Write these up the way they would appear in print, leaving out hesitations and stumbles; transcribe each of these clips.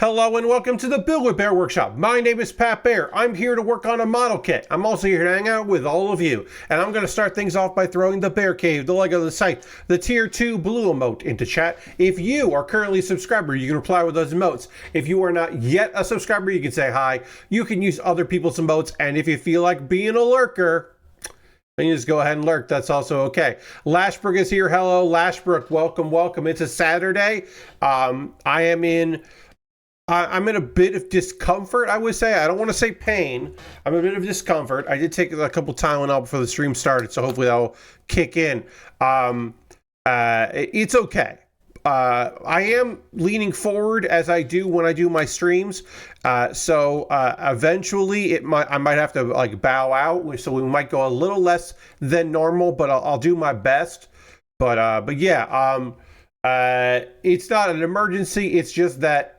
Hello and welcome to the Kuma Baer Workshop. My name is Pat Baer. I'm here to work on a model kit. I'm also here to hang out with all of you. And I'm going to start things off by throwing the Bear Cave, the Lego, the site, the Tier 2 Blue emote into chat. If you are currently a subscriber, you can reply with those emotes. If you are not yet a subscriber, you can say hi. You can use other people's emotes. And if you feel like being a lurker, then you just go ahead and lurk. That's also okay. Lashbrook is here. Hello, Lashbrook. Welcome, welcome. It's a Saturday. I'm in a bit of discomfort, I would say. I don't want to say pain. I'm in a bit of discomfort. I did take a couple Tylenol before the stream started, so hopefully that'll kick in. It's okay. I am leaning forward as I do when I do my streams. So eventually I might have to like bow out. So we might go a little less than normal, but I'll do my best. But yeah, it's not an emergency. It's just that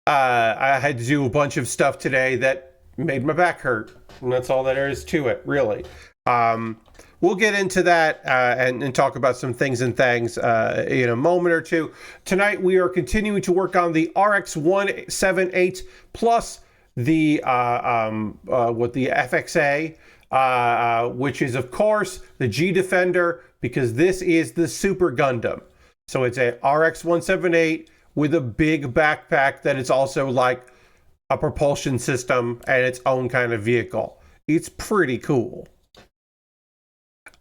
I had to do a bunch of stuff today that made my back hurt, and that's all there is to it, really. We'll get into that and talk about some things and things in a moment or two. Tonight we are continuing to work on the RX-178 plus the FXA, which is of course the G Defender, because this is the Super Gundam. So it's a RX-178 with a big backpack that is also like a propulsion system and its own kind of vehicle. It's pretty cool.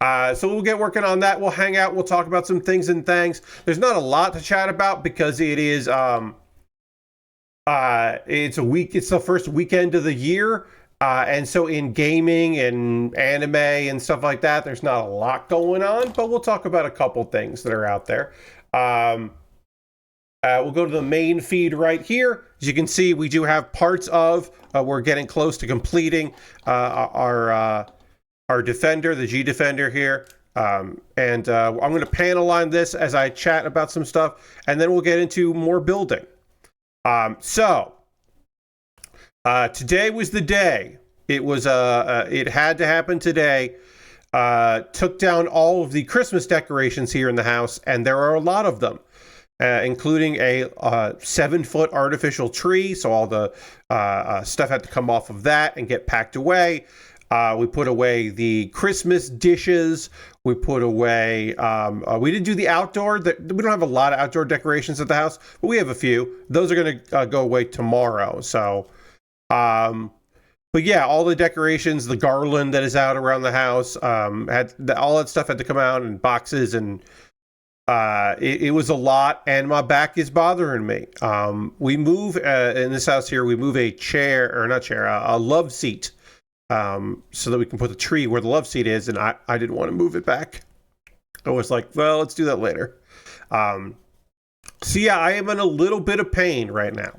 So we'll get working on that. We'll hang out. We'll talk about some things and things. There's not a lot to chat about because it is it's the first weekend of the year. And so in gaming and anime and stuff like that, there's not a lot going on, but we'll talk about a couple things that are out there. We'll go to the main feed right here. As you can see, we do have parts of, we're getting close to completing our Defender, the G Defender here. I'm going to panel this as I chat about some stuff, and then we'll get into more building. Today was the day. It was, it had to happen today. Took down all of the Christmas decorations here in the house, and there are a lot of them. Including a 7-foot artificial tree, so all the stuff had to come off of that and get packed away. We put away the Christmas dishes. We put away. We didn't do the outdoor. We don't have a lot of outdoor decorations at the house, but we have a few. Those are going to go away tomorrow. So, but yeah, all the decorations, the garland that is out around the house, all that stuff had to come out in boxes and. It was a lot, and my back is bothering me. We move in this house here. We move a love seat, so that we can put the tree where the love seat is. And I didn't want to move it back. I was like, well, let's do that later. So yeah, I am in a little bit of pain right now.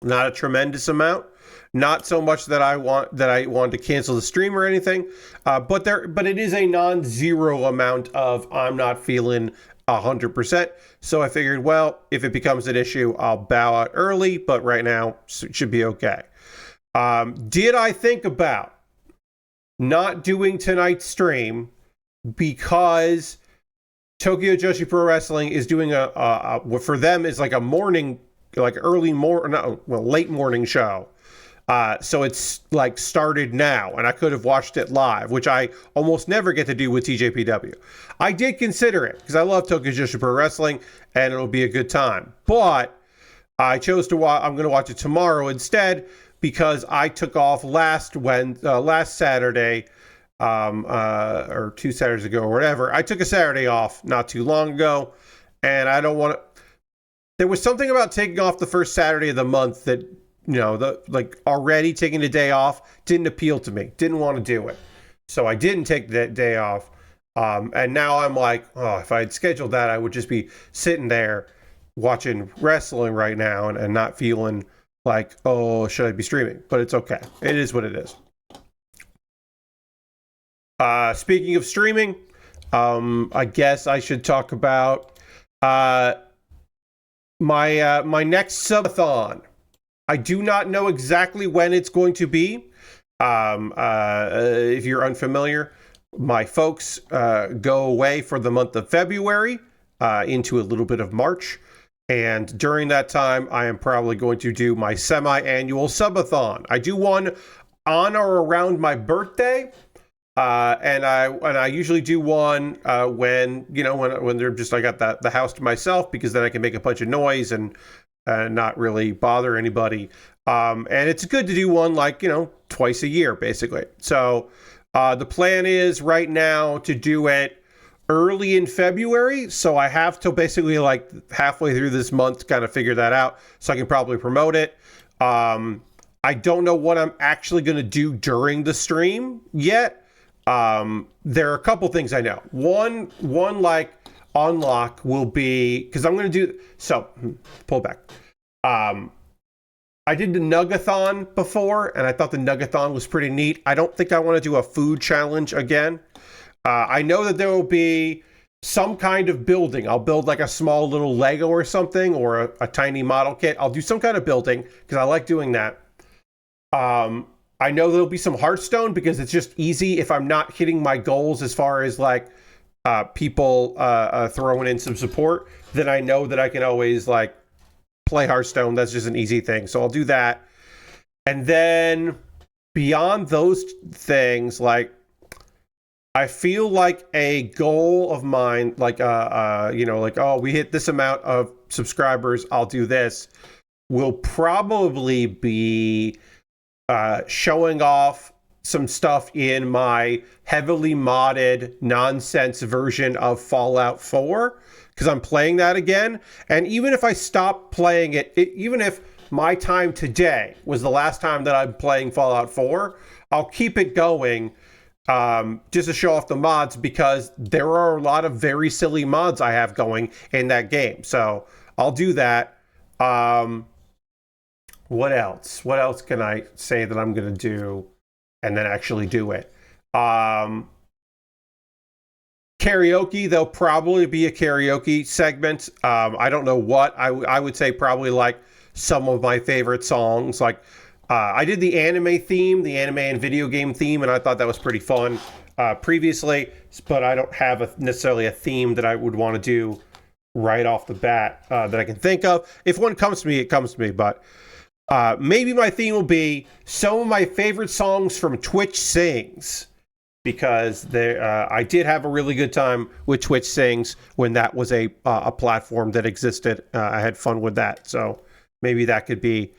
Not a tremendous amount. Not so much that I want to cancel the stream or anything, but it is a non-zero amount of I'm not feeling 100%. So I figured, well, if it becomes an issue, I'll bow out early, but right now it should be okay. Did I think about not doing tonight's stream because Tokyo Joshi Pro Wrestling is doing what for them is like a morning, like late morning show. So it's like started now, and I could have watched it live, which I almost never get to do with TJPW. I did consider it because I love Tokyo Joshi Pro Wrestling, and it'll be a good time. But I chose to watch. I'm going to watch it tomorrow instead because I took off last Saturday, or 2 Saturdays ago or whatever. I took a Saturday off not too long ago, and I don't want to. There was something about taking off the first Saturday of the month that. Already taking a day off didn't appeal to me. Didn't want to do it. So I didn't take that day off. And now I'm like, oh, if I had scheduled that, I would just be sitting there watching wrestling right now and not feeling like, oh, should I be streaming? But it's okay. It is what it is. Speaking of streaming, I guess I should talk about my next subathon. I do not know exactly when it's going to be. If you're unfamiliar, my folks go away for the month of February into a little bit of March. And during that time, I am probably going to do my semi-annual subathon. I do one on or around my birthday, and I usually do one when they're just I got the house to myself, because then I can make a bunch of noise and not really bother anybody. And it's good to do one twice a year, basically. So the plan is right now to do it early in February, so I have to basically halfway through this month to kind of figure that out, so I can probably promote it. I don't know what I'm actually going to do during the stream yet. There are a couple things I know. One unlock will be, because I'm going to do, so pull back. I did the Nugathon before, and I thought the Nugathon was pretty neat. I don't think I want to do a food challenge again. I know that there will be some kind of building. I'll build a small little Lego or something, or a tiny model kit. I'll do some kind of building, because I like doing that. I know there'll be some Hearthstone, because it's just easy if I'm not hitting my goals as far as people throwing in some support. Then I know that I can always play Hearthstone. That's just an easy thing. So I'll do that. And then beyond those things, I feel like a goal of mine, we hit this amount of subscribers, I'll do this, will probably be showing off some stuff in my heavily modded nonsense version of Fallout 4, because I'm playing that again. And even if I stop playing it, even if my time today was the last time that I'm playing Fallout 4, I'll keep it going, just to show off the mods, because there are a lot of very silly mods I have going in that game. So I'll do that. What else? What else can I say that I'm going to do and then actually do it? Karaoke, there'll probably be a karaoke segment. I don't know what. I would say probably some of my favorite songs. I did the anime theme, the anime and video game theme, and I thought that was pretty fun previously, but I don't have necessarily a theme that I would want to do right off the bat that I can think of. If one comes to me, it comes to me, but maybe my theme will be some of my favorite songs from Twitch Sings, because I did have a really good time with Twitch Sings when that was a platform that existed. I had fun with that, so maybe that could be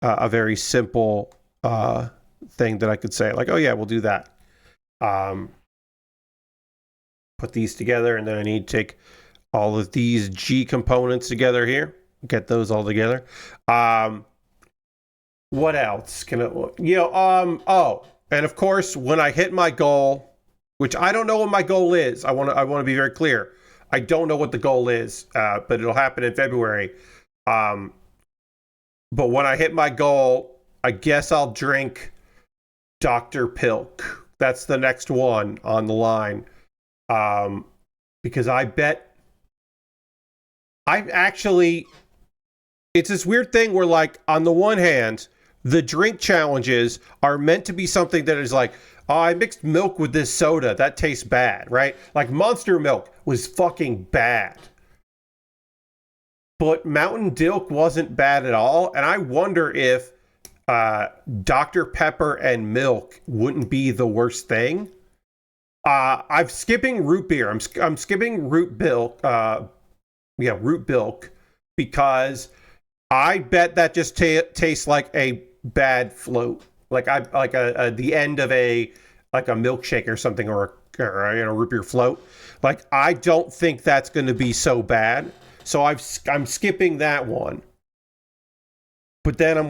a very simple thing that I could say, oh yeah, we'll do that. Put these together, and then I need to take all of these G components together here, get those all together. What else can it, oh, and of course, when I hit my goal, which I don't know what my goal is, I want to be very clear. I don't know what the goal is, but it'll happen in February. But when I hit my goal, I guess I'll drink Dr. Pilk. That's the next one on the line. Because I bet it's this weird thing where on the one hand, the drink challenges are meant to be something that is oh, I mixed milk with this soda, that tastes bad, right? Monster Milk was fucking bad. But Mountain Dew wasn't bad at all, and I wonder if Dr. Pepper and milk wouldn't be the worst thing. I'm skipping root beer. I'm skipping root bilk. Root bilk, because I bet that just tastes like a bad float, the end of a milkshake or something, or a root beer float. I don't think that's going to be so bad. So I'm skipping that one. But then I'm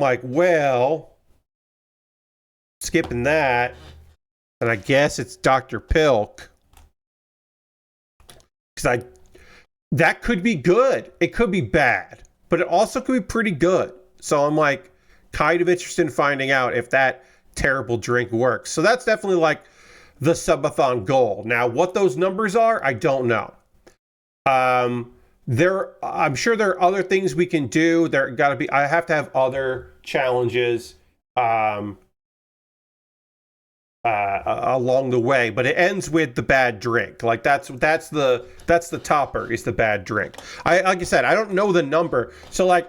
skipping that, and I guess it's Dr. Pilk. Because that could be good. It could be bad, but it also could be pretty good. So I'm kind of interested in finding out if that terrible drink works. So that's definitely the subathon goal. Now, what those numbers are, I don't know. I'm sure there are other things we can do. I have to have other challenges. along the way, but it ends with the bad drink. Like that's the topper is the bad drink. Like I said, I don't know the number, so like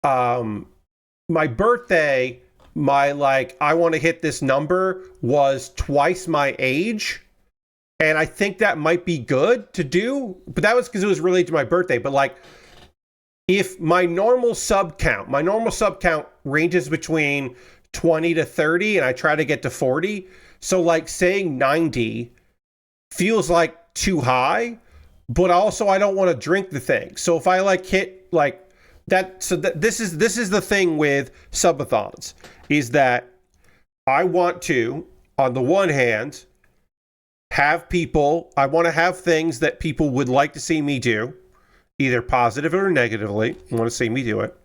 my birthday, my like I want to hit this number was twice my age. And I think that might be good to do, but that was because it was related to my birthday. But like, if my normal sub count ranges between 20 to 30, and I try to get to 40. So like saying 90 feels like too high, but also I don't want to drink the thing. So if I like hit like that, so that this is the thing with subathons, is that I want to, on the one hand, have people, I want to have things that people would like to see me do, either positive or negatively. You want to see me do it.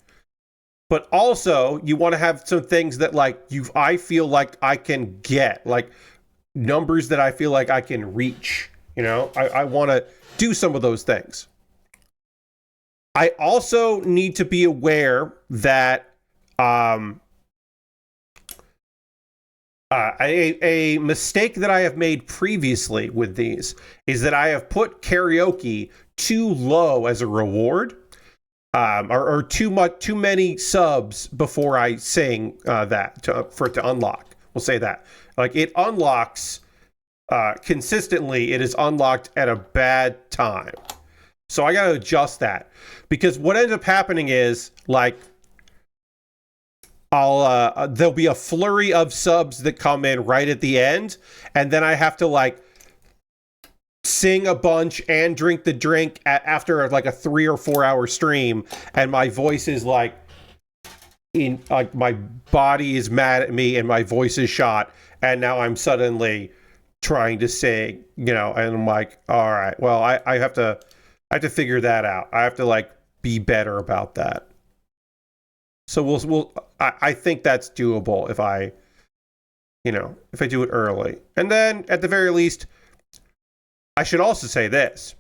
But also, you want to have some things that like I feel like I can get, like numbers that I feel like I can reach. You know, I want to do some of those things. I also need to be aware that a mistake that I have made previously with these is that I have put karaoke too low as a reward, or too many subs before I sing for it to unlock. We'll say that. Like it unlocks consistently. It is unlocked at a bad time, so I got to adjust that, because what ends up happening is like there'll be a flurry of subs that come in right at the end, and then I have to like sing a bunch and drink the drink after like a 3 or 4 hour stream, and my voice is like my body is mad at me and my voice is shot, and now I'm suddenly trying to sing, you know, and I'm like, all right, well, I have to figure that out. I have to like be better about that. So I think that's doable if I do it early. And then at the very least, I should also say this.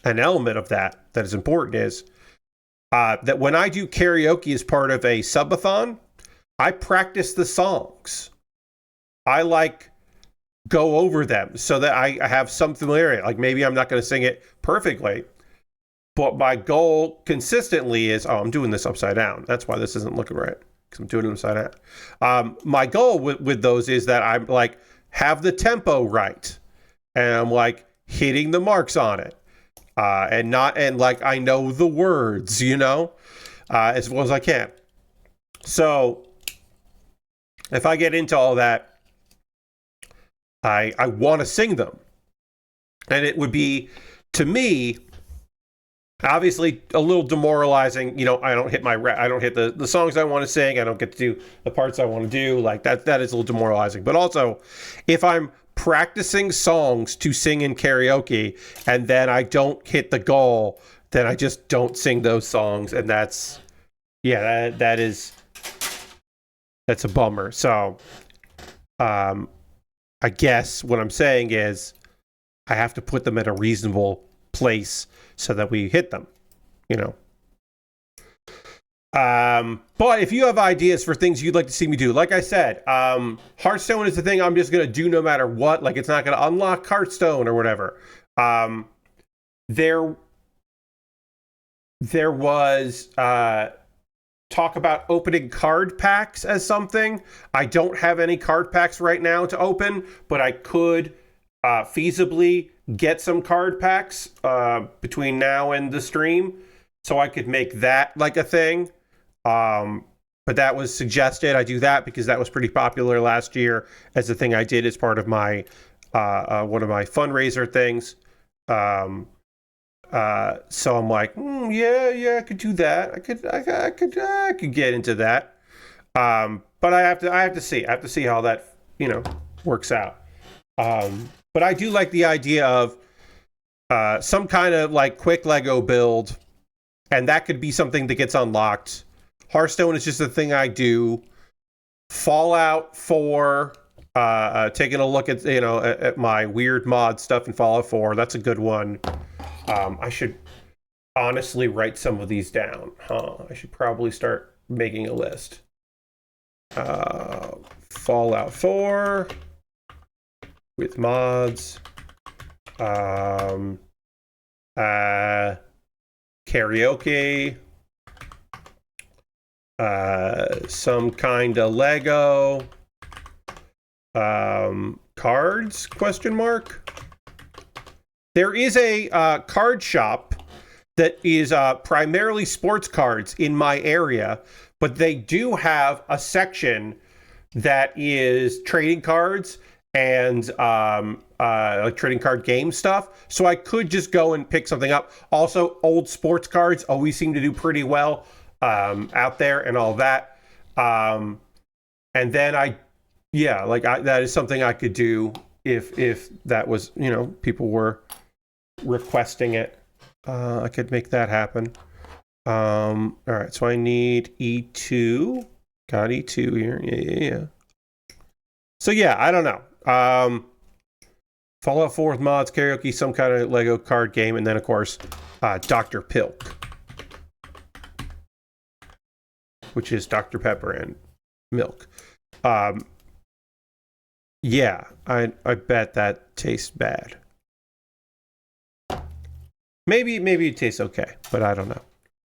An element of that is important is that when I do karaoke as part of a subathon, I practice the songs. I like go over them so that I have some familiarity. Like maybe I'm not going to sing it perfectly, but my goal consistently is, I'm doing this upside down. That's why this isn't looking right, because I'm doing it upside down. My goal with those is that I'm like, have the tempo right. And I'm like hitting the marks on it. And like I know the words, you know, as well as I can. So if I get into all that, I want to sing them. And it would be, to me, obviously a little demoralizing. You know, I don't hit the songs I want to sing. I don't get to do the parts I want to do. Like that is a little demoralizing. But also, if I'm practicing songs to sing in karaoke and then I don't hit the goal, then I just don't sing those songs, and that's a bummer. So I guess what I'm saying is I have to put them in a reasonable place so that we hit them, you know. But if you have ideas for things you'd like to see me do, like I said, Hearthstone is the thing I'm just going to do no matter what. Like, it's not going to unlock Hearthstone or whatever. There was talk about opening card packs as something. I don't have any card packs right now to open, but I could feasibly get some card packs between now and the stream, so I could make that like a thing. But that was suggested. I do that because that was pretty popular last year as a thing I did as part of my one of my fundraiser things. So I'm like, yeah, I could do that. I could get into that. But I have to see. I have to see how that, you know, works out. But I do like the idea of some kind of like quick Lego build, and that could be something that gets unlocked. Hearthstone is just a thing I do. Fallout 4, taking a look at, you know, at my weird mod stuff in Fallout 4. That's a good one. I should honestly write some of these down. I should probably start making a list. Fallout 4 with mods. Karaoke. Some kind of Lego. Cards, question mark. There is a card shop that is primarily sports cards in my area, but they do have a section that is trading cards and like trading card game stuff. So I could just go and pick something up. Also, old sports cards always seem to do pretty well out there and all that. And then that is something I could do if that was, people were requesting it. I could make that happen. All right, so I need E2. Got E2 here. Yeah. So yeah, I don't know. Fallout 4 with mods, karaoke, some kind of Lego card game, and then of course, Dr. Pilk, which is Dr. Pepper and milk. Yeah, I bet that tastes bad. Maybe it tastes okay, but I don't know.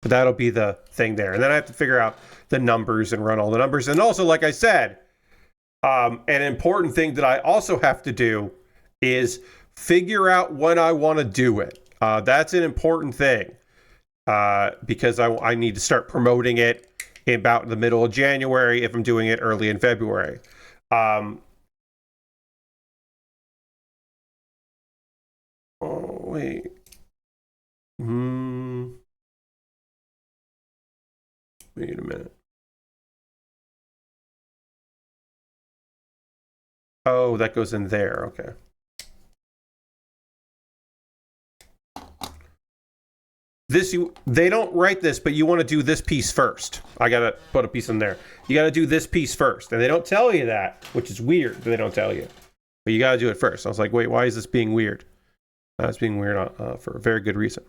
But that'll be the thing there. And then I have to figure out the numbers and run all the numbers. And also, like I said, an important thing that I also have to do is figure out when I want to do it. That's an important thing because I need to start promoting it in about the middle of January if I'm doing it early in February. Oh, wait. Wait a minute. Oh, that goes in there. Okay. They don't write this, but you want to do this piece first. I gotta put a piece in there. You gotta do this piece first, and they don't tell you that, which is weird. They don't tell you, but you gotta do it first. I was like, wait, why is this being weird? It's being weird for a very good reason.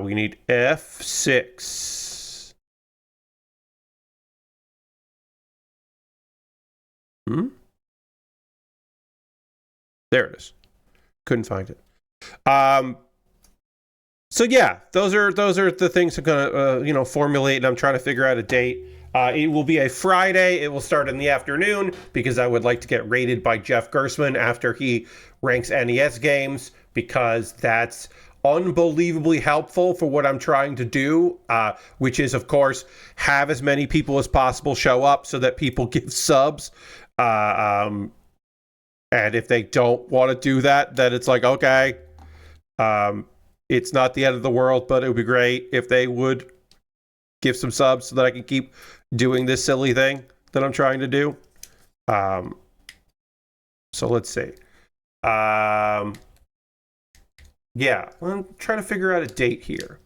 We need F6. There it is. Couldn't find it. So yeah, those are the things I'm gonna formulate, and I'm trying to figure out a date. It will be a Friday. It will start in the afternoon because I would like to get rated by Jeff Gersman after he ranks NES games, because that's unbelievably helpful for what I'm trying to do, which is, of course, have as many people as possible show up so that people give subs. And if they don't want to do that, then it's like, okay, it's not the end of the world, but it would be great if they would give some subs so that I can keep doing this silly thing that I'm trying to do. So let's see. Yeah, I'm trying to figure out a date here.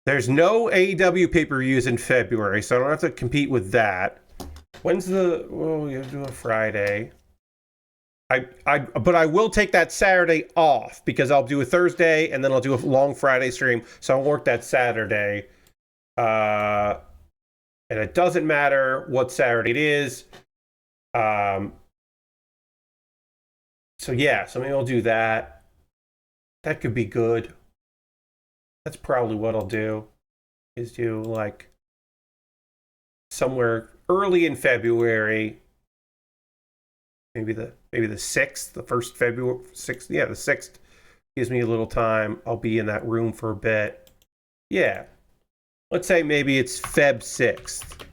There's no AEW pay-per-views in February, so I don't have to compete with that. When's the... Oh, you have to do a Friday. But I will take that Saturday off because I'll do a Thursday and then I'll do a long Friday stream. So I'll work that Saturday. And it doesn't matter what Saturday it is. So yeah, so maybe I'll do that. That could be good. That's probably what I'll do, is do like somewhere early in February. Maybe the 6th, the first February 6th. Yeah, the 6th gives me a little time. I'll be in that room for a bit. Yeah. Let's say maybe it's Feb 6th.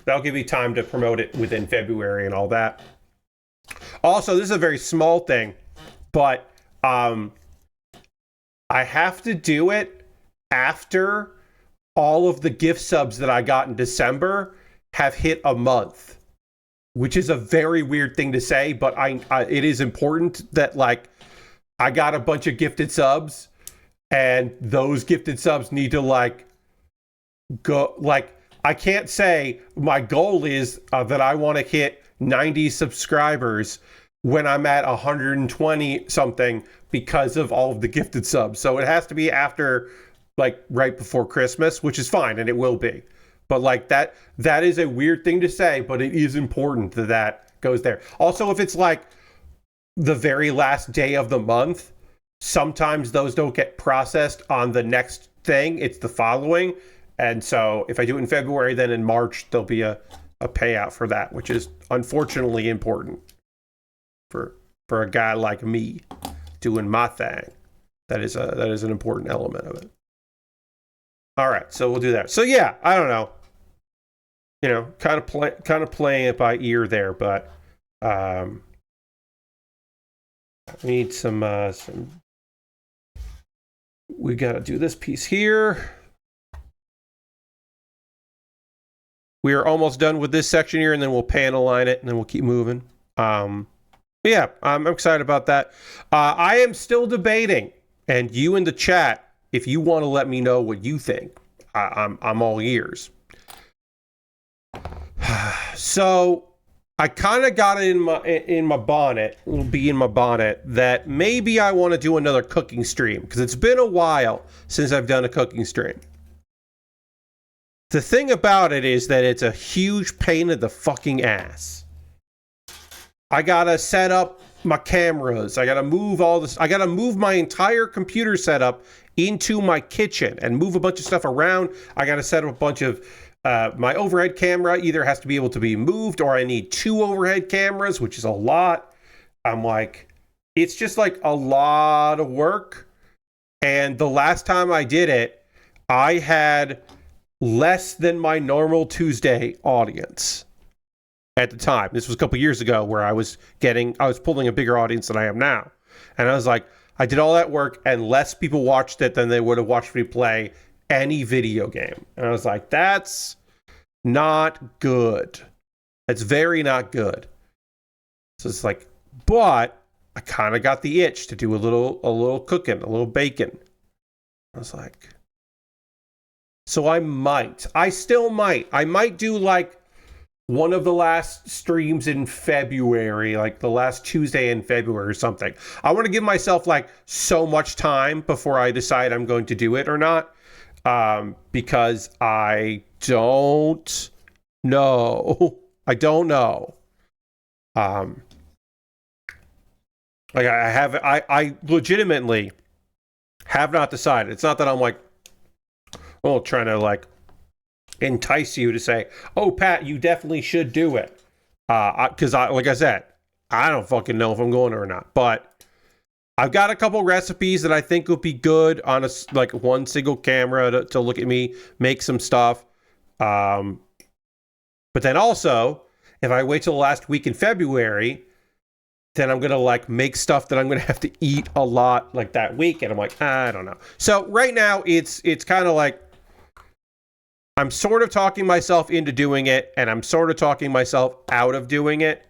That'll give me time to promote it within February and all that. Also, this is a very small thing, but I have to do it after all of the gift subs that I got in December have hit a month, which is a very weird thing to say, but it is important that, like, I got a bunch of gifted subs, and those gifted subs need to, like, go, like, I can't say my goal is that I want to hit 90 subscribers when I'm at 120 something because of all of the gifted subs. So it has to be after like right before Christmas, which is fine, and it will be. But like that is a weird thing to say, but it is important that that goes there. Also, if it's like the very last day of the month, sometimes those don't get processed on the next thing. It's the following. And so if I do it in February, then in March, there'll be a payout for that, which is unfortunately important for a guy like me doing my thing. That is an important element of it. All right, so we'll do that. So yeah, I don't know. You know, kind of playing it by ear there, but I need some. We got to do this piece here. We are almost done with this section here, and then we'll panel line it, and then we'll keep moving. Yeah, I'm excited about that. I am still debating, and you in the chat, if you want to let me know what you think, I'm all ears. So I kind of got it in my bonnet, little bee in my bonnet, that maybe I want to do another cooking stream, because it's been a while since I've done a cooking stream. The thing about it is that it's a huge pain in the fucking ass. I gotta set up my cameras. I gotta move all this. I gotta move my entire computer setup into my kitchen and move a bunch of stuff around. I gotta set up a bunch of my overhead camera either has to be able to be moved, or I need 2 overhead cameras, which is a lot. I'm like, it's just like a lot of work. And the last time I did it, I had less than my normal Tuesday audience at the time. This was a couple years ago, where I was pulling a bigger audience than I am now. And I was like, I did all that work and less people watched it than they would have watched me play any video game. And I was like, that's not good. That's very not good. So it's like, but I kind of got the itch to do a little cooking, a little baking. I was like, so I might do like one of the last streams in February, like the last Tuesday in February or something. I want to give myself like so much time before I decide I'm going to do it or not. Because I don't know. Like I legitimately have not decided. It's not that I'm like, trying to like entice you to say, oh, Pat, you definitely should do it. Because like I said, I don't fucking know if I'm going or not. But I've got a couple recipes that I think would be good on like one single camera to look at me make some stuff. But then also, if I wait till the last week in February, then I'm going to like make stuff that I'm going to have to eat a lot like that week. And I'm like, I don't know. So right now it's kind of like, I'm sort of talking myself into doing it, and I'm sort of talking myself out of doing it,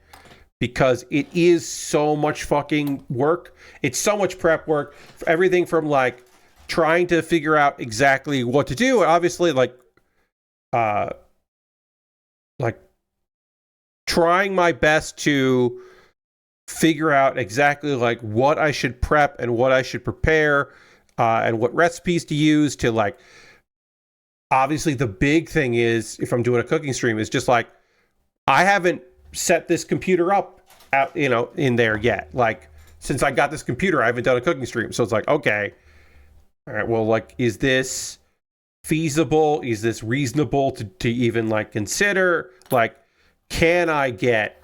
because it is so much fucking work. It's so much prep work for everything from like trying to figure out exactly what to do. And obviously like trying my best to figure out exactly like what I should prep and what I should prepare, and what recipes to use to like, obviously the big thing is, if I'm doing a cooking stream, is just like, I haven't set this computer up out, in there yet. Like, since I got this computer, I haven't done a cooking stream. So it's like, okay, all right, well, like, is this feasible? Is this reasonable to even like consider? Like, can I get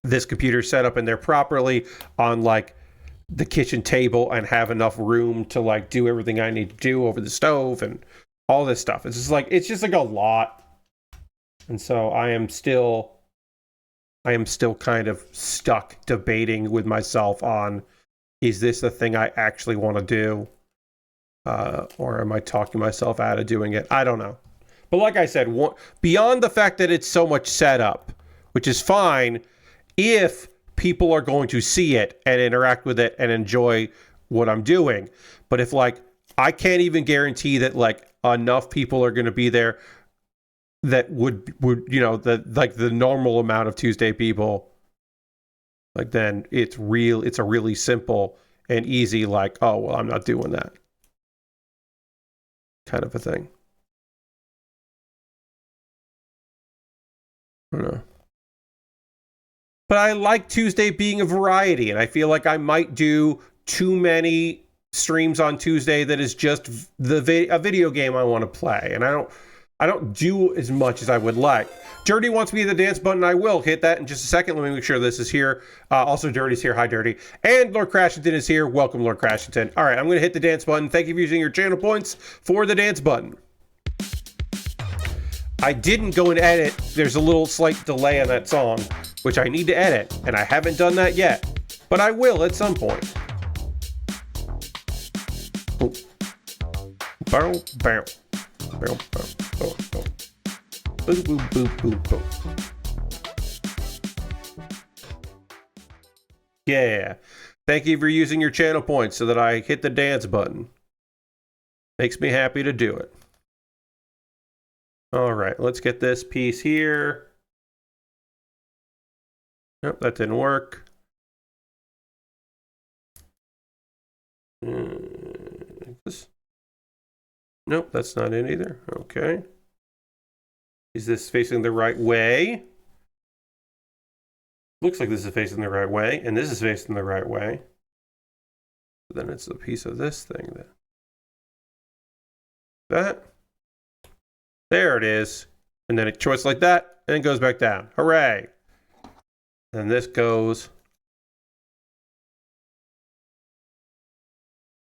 this computer set up in there properly on like the kitchen table and have enough room to like do everything I need to do over the stove and all this stuff? It's just like a lot. And so I am still kind of stuck debating with myself on, is this the thing I actually want to do? Or am I talking myself out of doing it? I don't know. But like I said, beyond the fact that it's so much setup, which is fine if people are going to see it and interact with it and enjoy what I'm doing. But if like, I can't even guarantee that like enough people are going to be there that would the normal amount of Tuesday people, like, then it's a really simple and easy like, oh well, I'm not doing that. kind of a thing. I don't know. But I like Tuesday being a variety, and I feel like I might do too many streams on Tuesday that is just a video game I want to play, and I don't do as much as I would like. Dirty wants me to hit the dance button. I will hit that in just a second. Let me make sure this is here. Also, Dirty's here. Hi, Dirty. And Lord Crashington is here. Welcome, Lord Crashington. All right, I'm going to hit the dance button. Thank you for using your channel points for the dance button. I didn't go and edit. There's a little slight delay on that song, which I need to edit, and I haven't done that yet, but I will at some point. Oh. Bow, bow. Bow, bow, bow, bow. Boo, boo, boo, boo, boo. Yeah. Thank you for using your channel points so that I hit the dance button. Makes me happy to do it. All right, let's get this piece here. Nope, that didn't work. This. Nope, that's not it either. Okay. Is this facing the right way? Looks like this is facing the right way, and this is facing the right way. Then it's a piece of this thing then. That. There it is. And then it choice like that, and it goes back down. Hooray! And this goes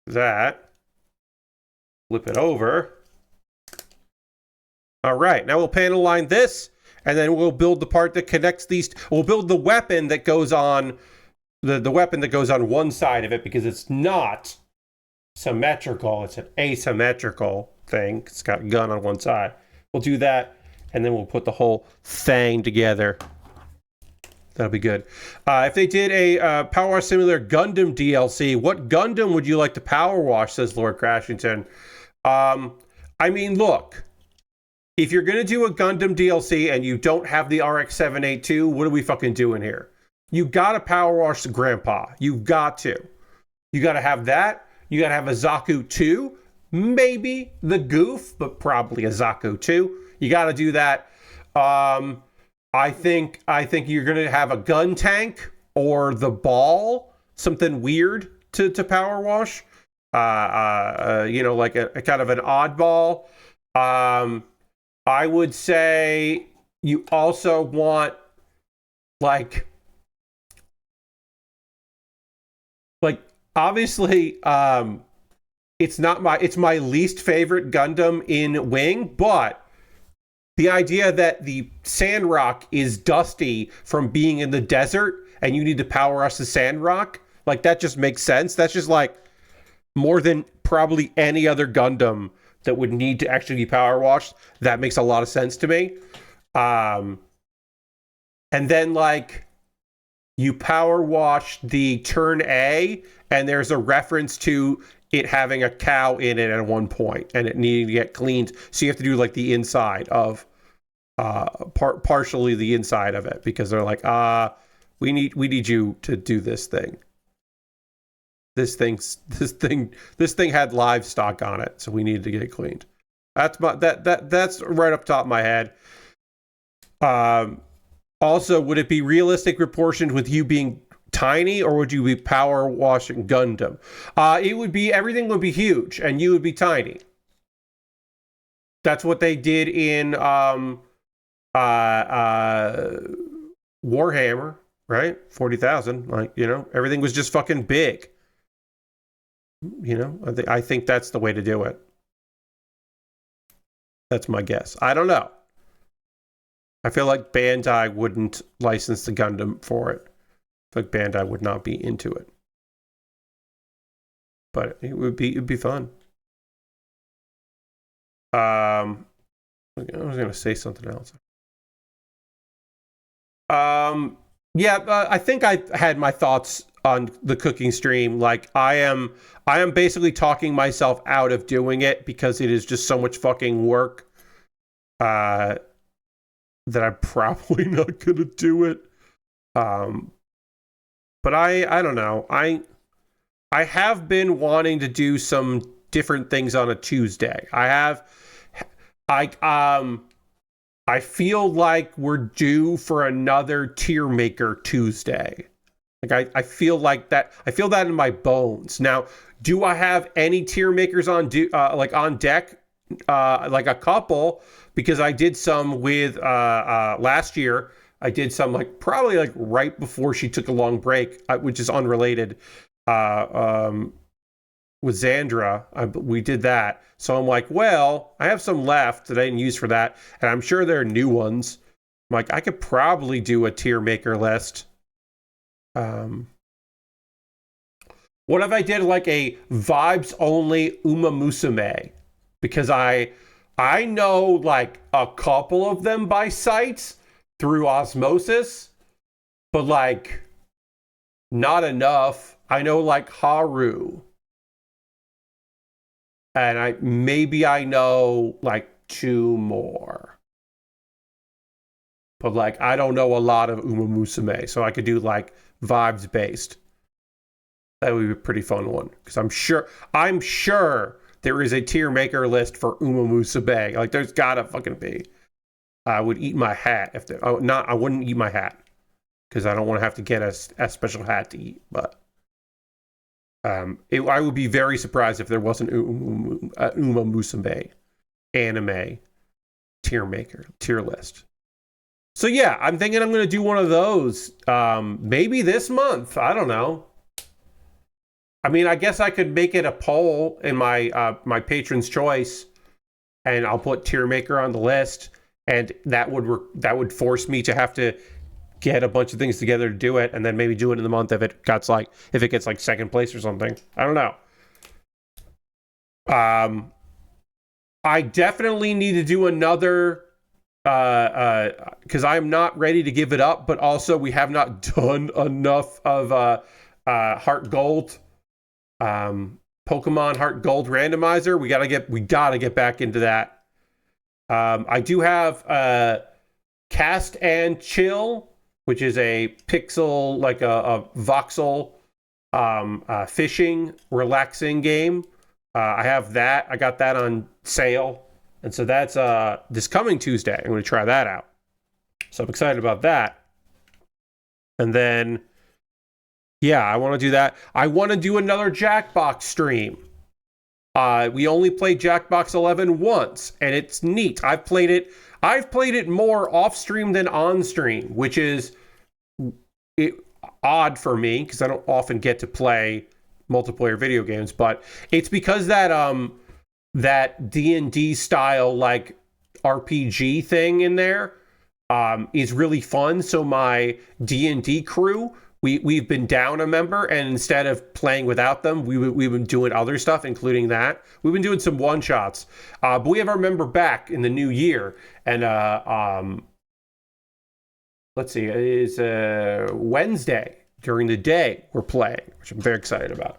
that. Flip it over. All right, now we'll panel line this, and then we'll build the part that connects these. We'll build the weapon that goes on the weapon that goes on one side of it, because it's not symmetrical. It's an asymmetrical thing. It's got a gun on one side. We'll do that, and then we'll put the whole thing together. That'll be good. If they did a Power Wash Simulator Gundam DLC, what Gundam would you like to power wash, says Lord Crashington. I mean, look, if you're going to do a Gundam DLC and you don't have the RX-782, what are we fucking doing here? You got to power wash the Grandpa. You've got to. You got to have that. You got to have a Zaku 2. Maybe the Goof, but probably a Zaku 2. You got to do that. I think you're going to have a gun tank or the ball, something weird to power wash. You know, like a kind of an oddball. I would say you also want like obviously it's my least favorite Gundam in Wing, but the idea that the sand rock is dusty from being in the desert and you need to power wash the sand rock, like that just makes sense. That's just like more than probably any other Gundam that would need to actually be power washed. That makes a lot of sense to me. And then like you power wash the Turn A, and there's a reference to it having a cow in it at one point and it needing to get cleaned. So you have to do like the inside of partially the inside of it, because they're like, we need you to do this thing. This thing had livestock on it, so we needed to get it cleaned. That's right up top of my head. Also, would it be realistic proportioned with you being tiny, or would you be power washing Gundam? Everything would be huge and you would be tiny. That's what they did in Warhammer, right? 40,000. Like, you know, everything was just fucking big. You know, I think that's the way to do it. That's my guess. I don't know. I feel like Bandai wouldn't license the Gundam for it. I feel like Bandai would not be into it. But it'd be fun. I was gonna say something else. I think I had my thoughts on the cooking stream. Like I am basically talking myself out of doing it because it is just so much fucking work that I'm probably not gonna do it. But I don't know. I have been wanting to do some different things on a Tuesday. I feel like we're due for another tier maker Tuesday. Like I feel like that. I feel that in my bones. Now, do I have any tier makers on on deck? Like a couple, because I did some with last year. I did some probably right before she took a long break, which is unrelated. With Xandra, we did that. So I'm like, well, I have some left that I didn't use for that, and I'm sure there are new ones. I'm like, I could probably do a tier maker list. What if I did like a vibes only Uma Musume? Because I know like a couple of them by sight through osmosis, but like not enough. I know like Haru. And I know like 2 more. But like I don't know a lot of Uma Musume, so I could do like vibes based. That would be a pretty fun one. Because I'm sure there is a tier maker list for Uma Musume. Like there's gotta fucking be. I would eat my hat if there. Oh, I wouldn't eat my hat because I don't want to have to get a special hat to eat. But I would be very surprised if there wasn't Uma Musume anime tier list. So yeah, I'm thinking I'm going to do one of those maybe this month. I don't know. I mean, I guess I could make it a poll in my my patron's choice, and I'll put tier maker on the list, and that would force me to have to get a bunch of things together to do it, and then maybe do it in the month if it gets like second place or something. I don't know. I definitely need to do another because I'm not ready to give it up, but also we have not done enough of Heart Gold, Pokemon Heart Gold randomizer. We gotta get back into that. I do have Cast and Chill, which is a pixel, like a voxel fishing, relaxing game. I have that. I got that on sale. And so that's this coming Tuesday. I'm going to try that out. So I'm excited about that. And then, yeah, I want to do that. I want to do another Jackbox stream. We only played Jackbox 11 once, and it's neat. I've played it more off stream than on stream, which is odd for me because I don't often get to play multiplayer video games. But it's because that D&D style like RPG thing in there is really fun. So my D&D crew, we've been down a member, and instead of playing without them, we've been doing other stuff, including that. We've been doing some one-shots. But we have our member back in the new year. And let's see, it is Wednesday during the day we're playing, which I'm very excited about.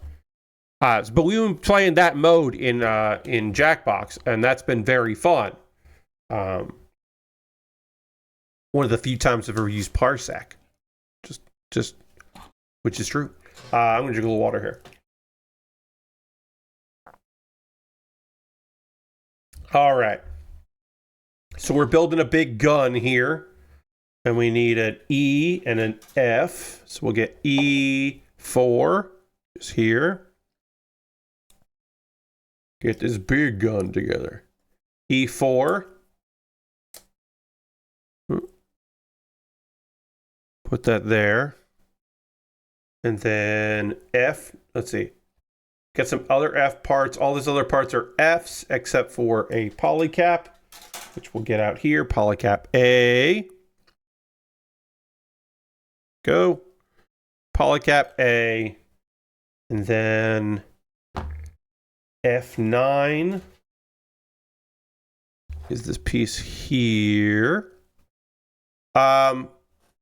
But we've been playing that mode in Jackbox, and that's been very fun. One of the few times I've ever used Parsec, just which is true. I'm gonna drink a little water here. All right. So we're building a big gun here, and we need an E and an F. So we'll get E4 is here. Get this big gun together. E4. Put that there. And then F. Let's see. Get some other F parts. All these other parts are Fs except for a polycap, which we'll get out here. Polycap A. Go. Polycap A. And then F9 is this piece here.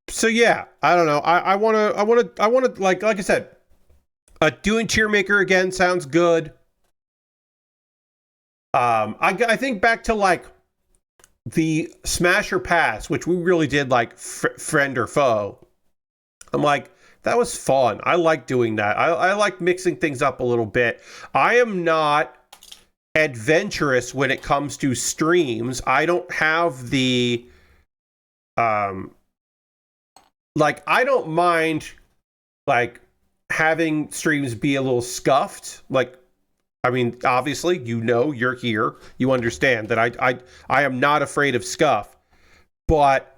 So yeah, I don't know. I want to like I said, doing tier maker again sounds good. I think back to like the Smash or Pass, which we really did like friend or foe. I'm like, that was fun. I like doing that. I like mixing things up a little bit. I am not adventurous when it comes to streams. I don't have the like, I don't mind like having streams be a little scuffed. Like, I mean, obviously, you know, you're here, you understand that I am not afraid of scuff, but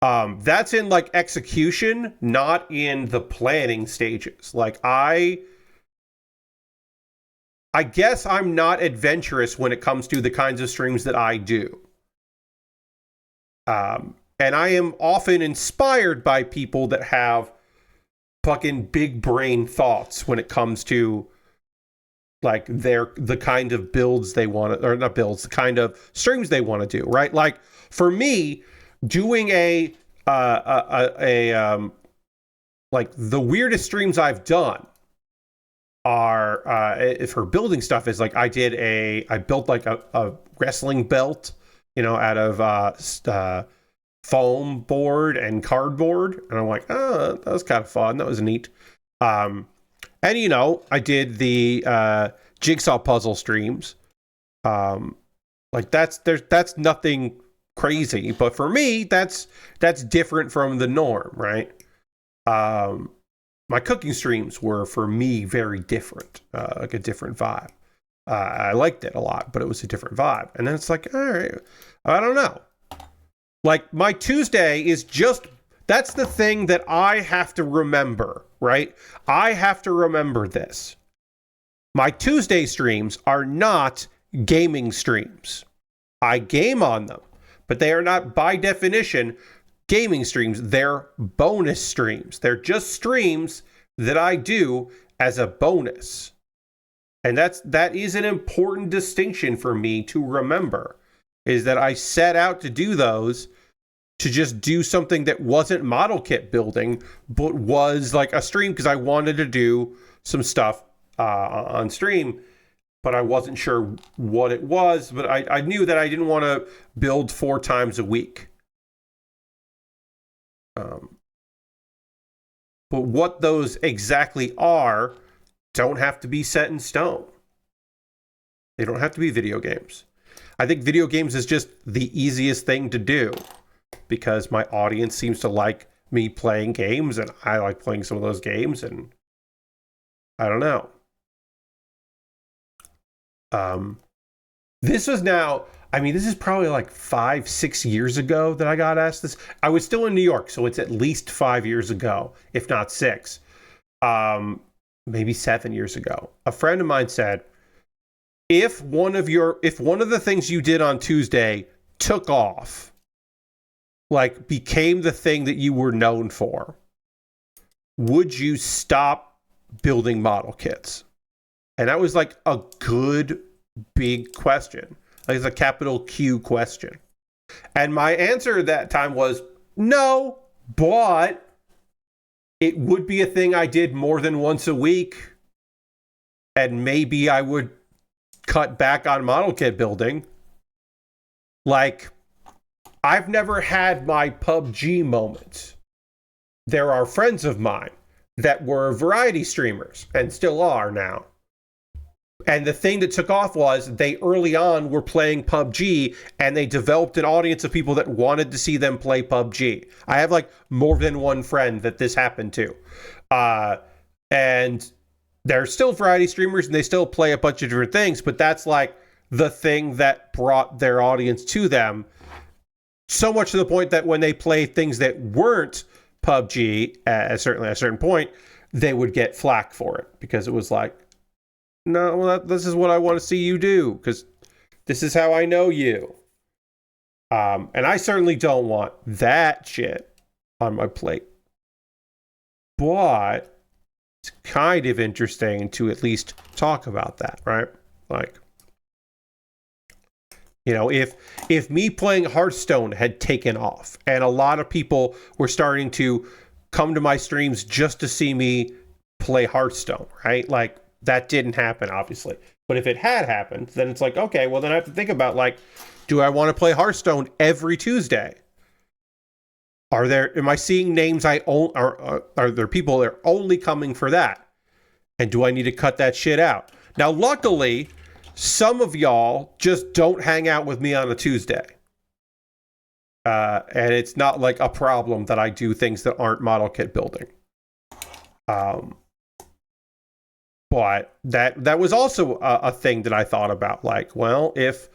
that's in like execution, not in the planning stages. Like, I guess I'm not adventurous when it comes to the kinds of streams that I do. And I am often inspired by people that have fucking big brain thoughts when it comes to like the kind of builds they want to, or not builds, the kind of streams they want to do, right? Like for me, doing like the weirdest streams I've done are for building stuff is like I built like a wrestling belt, you know, out of foam board and cardboard, and I'm like, oh, that was kind of fun, that was neat. And you know, I did the jigsaw puzzle streams. Like that's nothing crazy, but for me that's different from the norm, right? My cooking streams were for me very different, like a different vibe. I liked it a lot, but it was a different vibe. And then it's like, all right, I don't know. Like my Tuesday is just, that's the thing that I have to remember, right? I have to remember this. My Tuesday streams are not gaming streams. I game on them, but they are not by definition gaming streams. They're bonus streams. They're just streams that I do as a bonus. And that is an important distinction for me to remember, is that I set out to do those to just do something that wasn't model kit building, but was like a stream because I wanted to do some stuff on stream, but I wasn't sure what it was. But I knew that I didn't want to build 4 times a week. But what those exactly are don't have to be set in stone. They don't have to be video games. I think video games is just the easiest thing to do because my audience seems to like me playing games and I like playing some of those games, and I don't know. This was now, I mean, this is probably like 5-6 years ago that I got asked this. I was still in New York, so it's at least 5 years ago, if not 6. Maybe 7 years ago. A friend of mine said, if one of the things you did on Tuesday took off, like became the thing that you were known for, would you stop building model kits? And that was like a good big question. Like it's a capital Q question. And my answer at that time was no, but it would be a thing I did more than once a week. And maybe I would cut back on model kit building. Like, I've never had my PUBG moments. There are friends of mine that were variety streamers and still are now. And the thing that took off was they early on were playing PUBG and they developed an audience of people that wanted to see them play PUBG. I have like more than one friend that this happened to. And they're still variety streamers and they still play a bunch of different things, but that's like the thing that brought their audience to them. So much to the point that when they play things that weren't PUBG, certainly at a certain point, they would get flack for it because it was like, no, well, this is what I want to see you do because this is how I know you. And I certainly don't want that shit on my plate. But it's kind of interesting to at least talk about that, right? Like, you know, if me playing Hearthstone had taken off and a lot of people were starting to come to my streams just to see me play Hearthstone, right? Like, that didn't happen, obviously. But if it had happened, then it's like, okay, well, then I have to think about, like, do I want to play Hearthstone every Tuesday? Am I seeing names are there people that are only coming for that? And do I need to cut that shit out? Now, luckily, some of y'all just don't hang out with me on a Tuesday. And it's not like a problem that I do things that aren't model kit building. But that was also a thing that I thought about. Like, well, if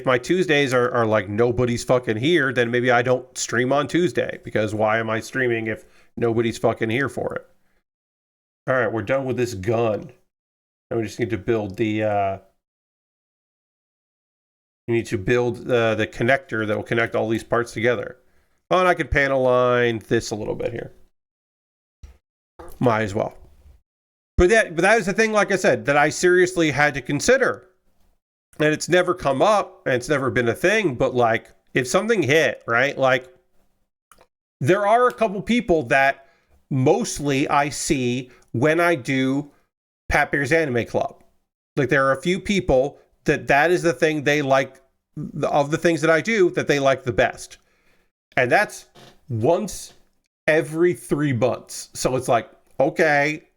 my Tuesdays are like nobody's fucking here, then maybe I don't stream on Tuesday, because why am I streaming if nobody's fucking here for it? All right, we're done with this gun. Now we just need to build the you need to build the connector that will connect all these parts together. Oh, and I could panel line this a little bit here. Might as well. But that is the thing, like I said, that I seriously had to consider. And it's never come up, and it's never been a thing, but like, if something hit, right? Like, there are a couple people that mostly I see when I do Pat Bear's Anime Club. Like, there are a few people that is the thing they like, of the things that I do, that they like the best. And that's once every 3 months. So it's like, okay,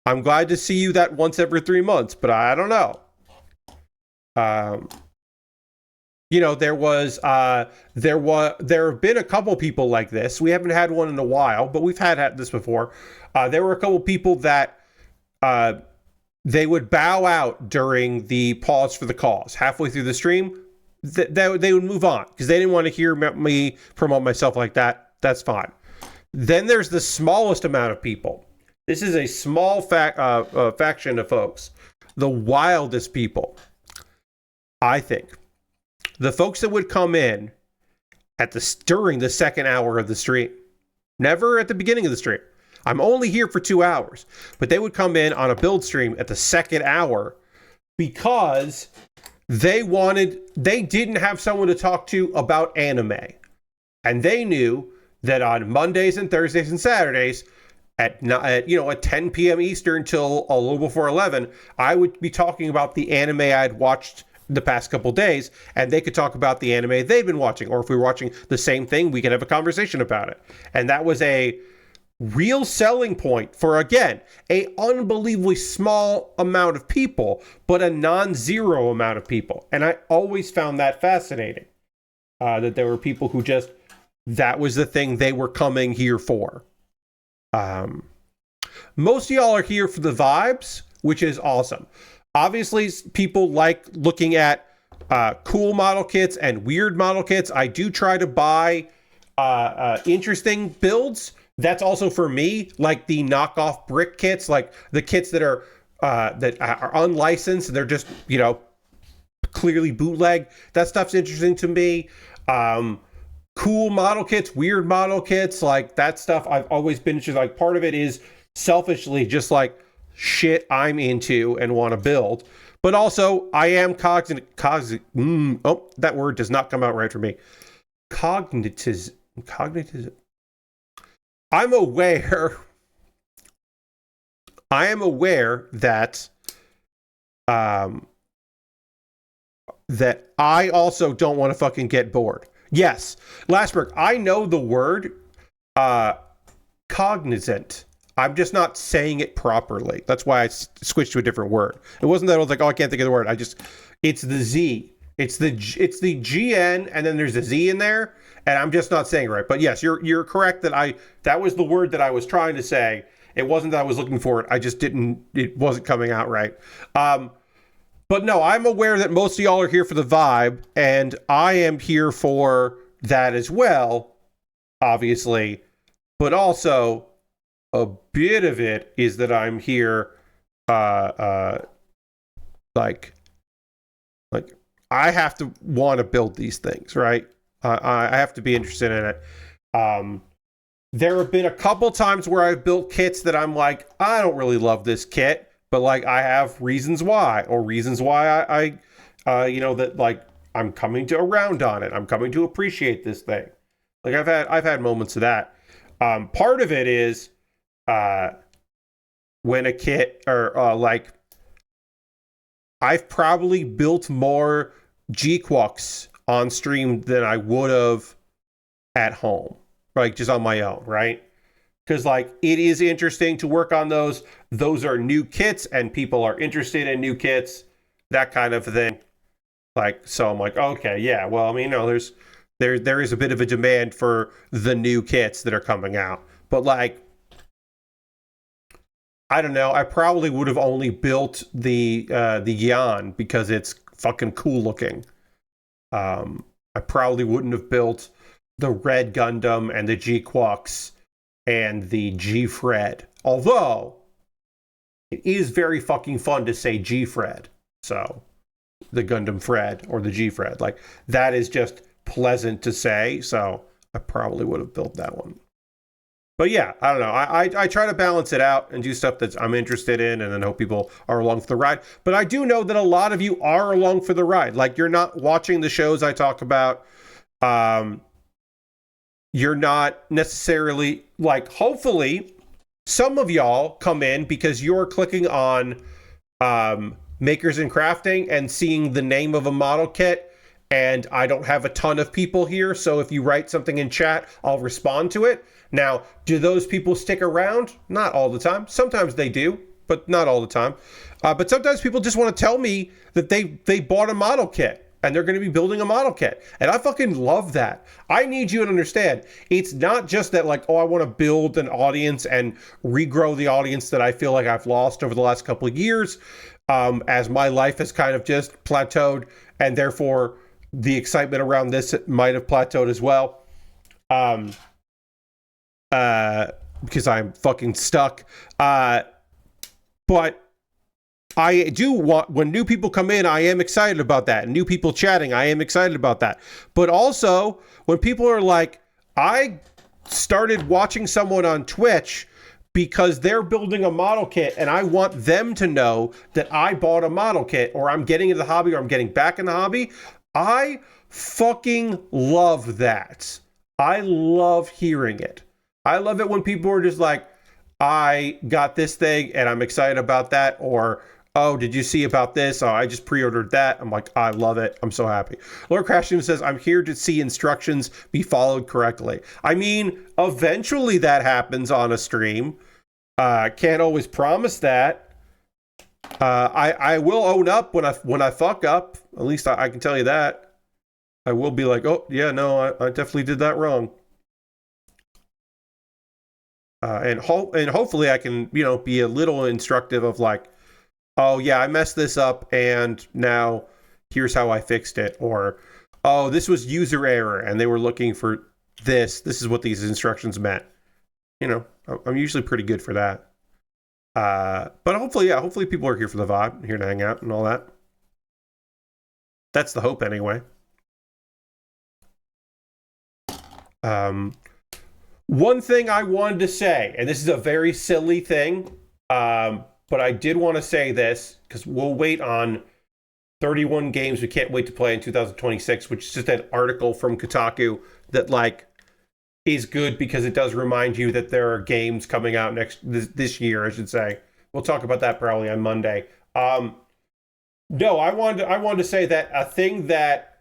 I'm glad to see you that once every 3 months, but I don't know. You know, there have been a couple people like this. We haven't had one in a while, but we've had this before. There were a couple people that they would bow out during the pause for the cause. Halfway through the stream, they would move on because they didn't want to hear me promote myself like that. That's fine. Then there's the smallest amount of people. This is a small faction of folks. The wildest people, I think. The folks that would come in during the second hour of the stream. Never at the beginning of the stream. I'm only here for 2 hours. But they would come in on a build stream at the second hour because they didn't have someone to talk to about anime. And they knew that on Mondays and Thursdays and Saturdays at 10 p.m. Eastern till a little before 11, I would be talking about the anime I'd watched the past couple days, and they could talk about the anime they'd been watching. Or if we were watching the same thing, we could have a conversation about it. And that was a real selling point for, again, a unbelievably small amount of people, but a non-zero amount of people. And I always found that fascinating, that there were people who just, that was the thing they were coming here for. Most of y'all are here for the vibes, which is awesome. Obviously, people like looking at cool model kits and weird model kits. I do try to buy interesting builds. That's also for me, like the knockoff brick kits, like the kits that are unlicensed and they're just, clearly bootleg. That stuff's interesting to me. Cool model kits, weird model kits, like that stuff I've always been interested. Like, part of it is selfishly just like shit I'm into and want to build, but also I am that word does not come out right for me. Cognitive. I am aware that that I also don't want to fucking get bored. Yes, Lastberg, I know the word cognizant. I'm just not saying it properly. That's why I switched to a different word. It wasn't that I was like, oh, I can't think of the word. It's the Z. It's the GN, and then there's a Z in there, and I'm just not saying it right. But yes, you're correct that was the word that I was trying to say. It wasn't that I was looking for it. It wasn't coming out right. But no, I'm aware that most of y'all are here for the vibe, and I am here for that as well, obviously. But also, a bit of it is that I'm here, like I have to want to build these things, right? I have to be interested in it. There have been a couple times where I've built kits that I'm like, I don't really love this kit, but like I have reasons why, or reasons why I that like I'm coming to around on it. I'm coming to appreciate this thing. Like I've had moments of that. Part of it is when a kit or like I've probably built more G-Quux on stream than I would have at home, like just on my own, right? Because like it is interesting to work on those. Those are new kits, and people are interested in new kits. that kind of thing. Like, so I'm like, okay, yeah, well, I mean, you know, there is a bit of a demand for the new kits that are coming out. But like, I don't know, I probably would have only built the Yan because it's fucking cool looking. I probably wouldn't have built the Red Gundam and the G-Quux and the G-Fred. Although, it is very fucking fun to say G-Fred. So, the Gundam Fred or the G-Fred. Like, that is just pleasant to say. So, I probably would have built that one. But yeah, I don't know. I try to balance it out and do stuff that I'm interested in and then hope people are along for the ride. But I do know that a lot of you are along for the ride. Like, you're not watching the shows I talk about. You're not necessarily, like, hopefully some of y'all come in because you're clicking on Makers and Crafting and seeing the name of a model kit. And I don't have a ton of people here. So if you write something in chat, I'll respond to it. Now, do those people stick around? Not all the time. Sometimes they do, but not all the time. But sometimes people just want to tell me that they bought a model kit and they're going to be building a model kit. And I fucking love that. I need you to understand, it's not just that like, oh, I want to build an audience and regrow the audience that I feel like I've lost over the last couple of years, as my life has kind of just plateaued, and therefore the excitement around this might have plateaued as well. Because I'm fucking stuck. But I do want, when new people come in, I am excited about that. New people chatting, I am excited about that. But also, when people are like, I started watching someone on Twitch because they're building a model kit and I want them to know that I bought a model kit, or I'm getting into the hobby, or I'm getting back in the hobby. I fucking love that. I love hearing it. I love it when people are just like, I got this thing and I'm excited about that. Or, oh, did you see about this? Oh, I just pre-ordered that. I'm like, I love it. I'm so happy. Lord Crashdoom says, I'm here to see instructions be followed correctly. I mean, eventually that happens on a stream. Can't always promise that. I will own up when I fuck up. At least I can tell you that. I will be like, oh, yeah, no, I definitely did that wrong. And hopefully I can, you know, be a little instructive of like, oh yeah, I messed this up and now here's how I fixed it. Or, oh, this was user error and they were looking for this. This is what these instructions meant. You know, I'm usually pretty good for that. But hopefully people are here for the vibe, here to hang out and all that. That's the hope anyway. One thing I wanted to say, and this is a very silly thing, but I did want to say this because we'll wait on 31 games we can't wait to play in 2026, which is just an article from Kotaku that like is good because it does remind you that there are games coming out this year, I should say. We'll talk about that probably on Monday. No, I wanted to say that a thing that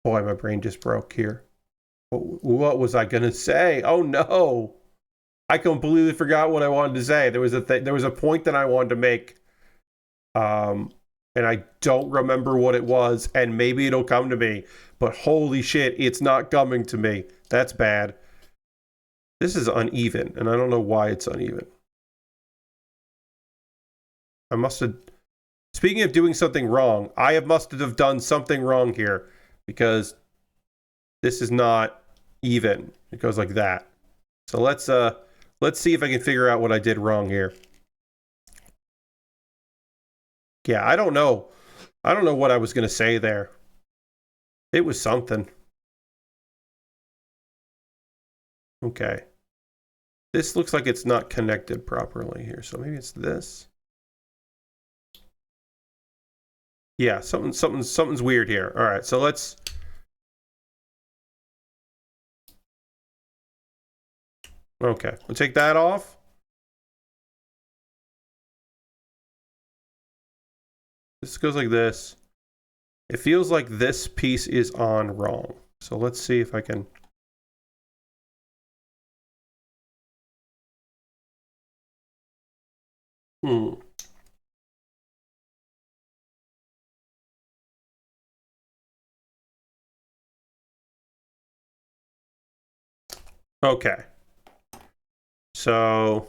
boy, my brain just broke here. What was I gonna say? Oh no, I completely forgot what I wanted to say. There was a point that I wanted to make, and I don't remember what it was. And maybe it'll come to me. But holy shit, it's not coming to me. That's bad. This is uneven, and I don't know why it's uneven. I must have. Speaking of doing something wrong, I must have done something wrong here. Because this is not even. It goes like that. So let's see if I can figure out what I did wrong here. Yeah, I don't know. I don't know what I was going to say there. It was something. Okay. This looks like it's not connected properly here. So maybe it's this. Yeah, something's weird here. All right, so let's. Okay, we'll take that off. This goes like this. It feels like this piece is on wrong. So let's see if I can. Okay. So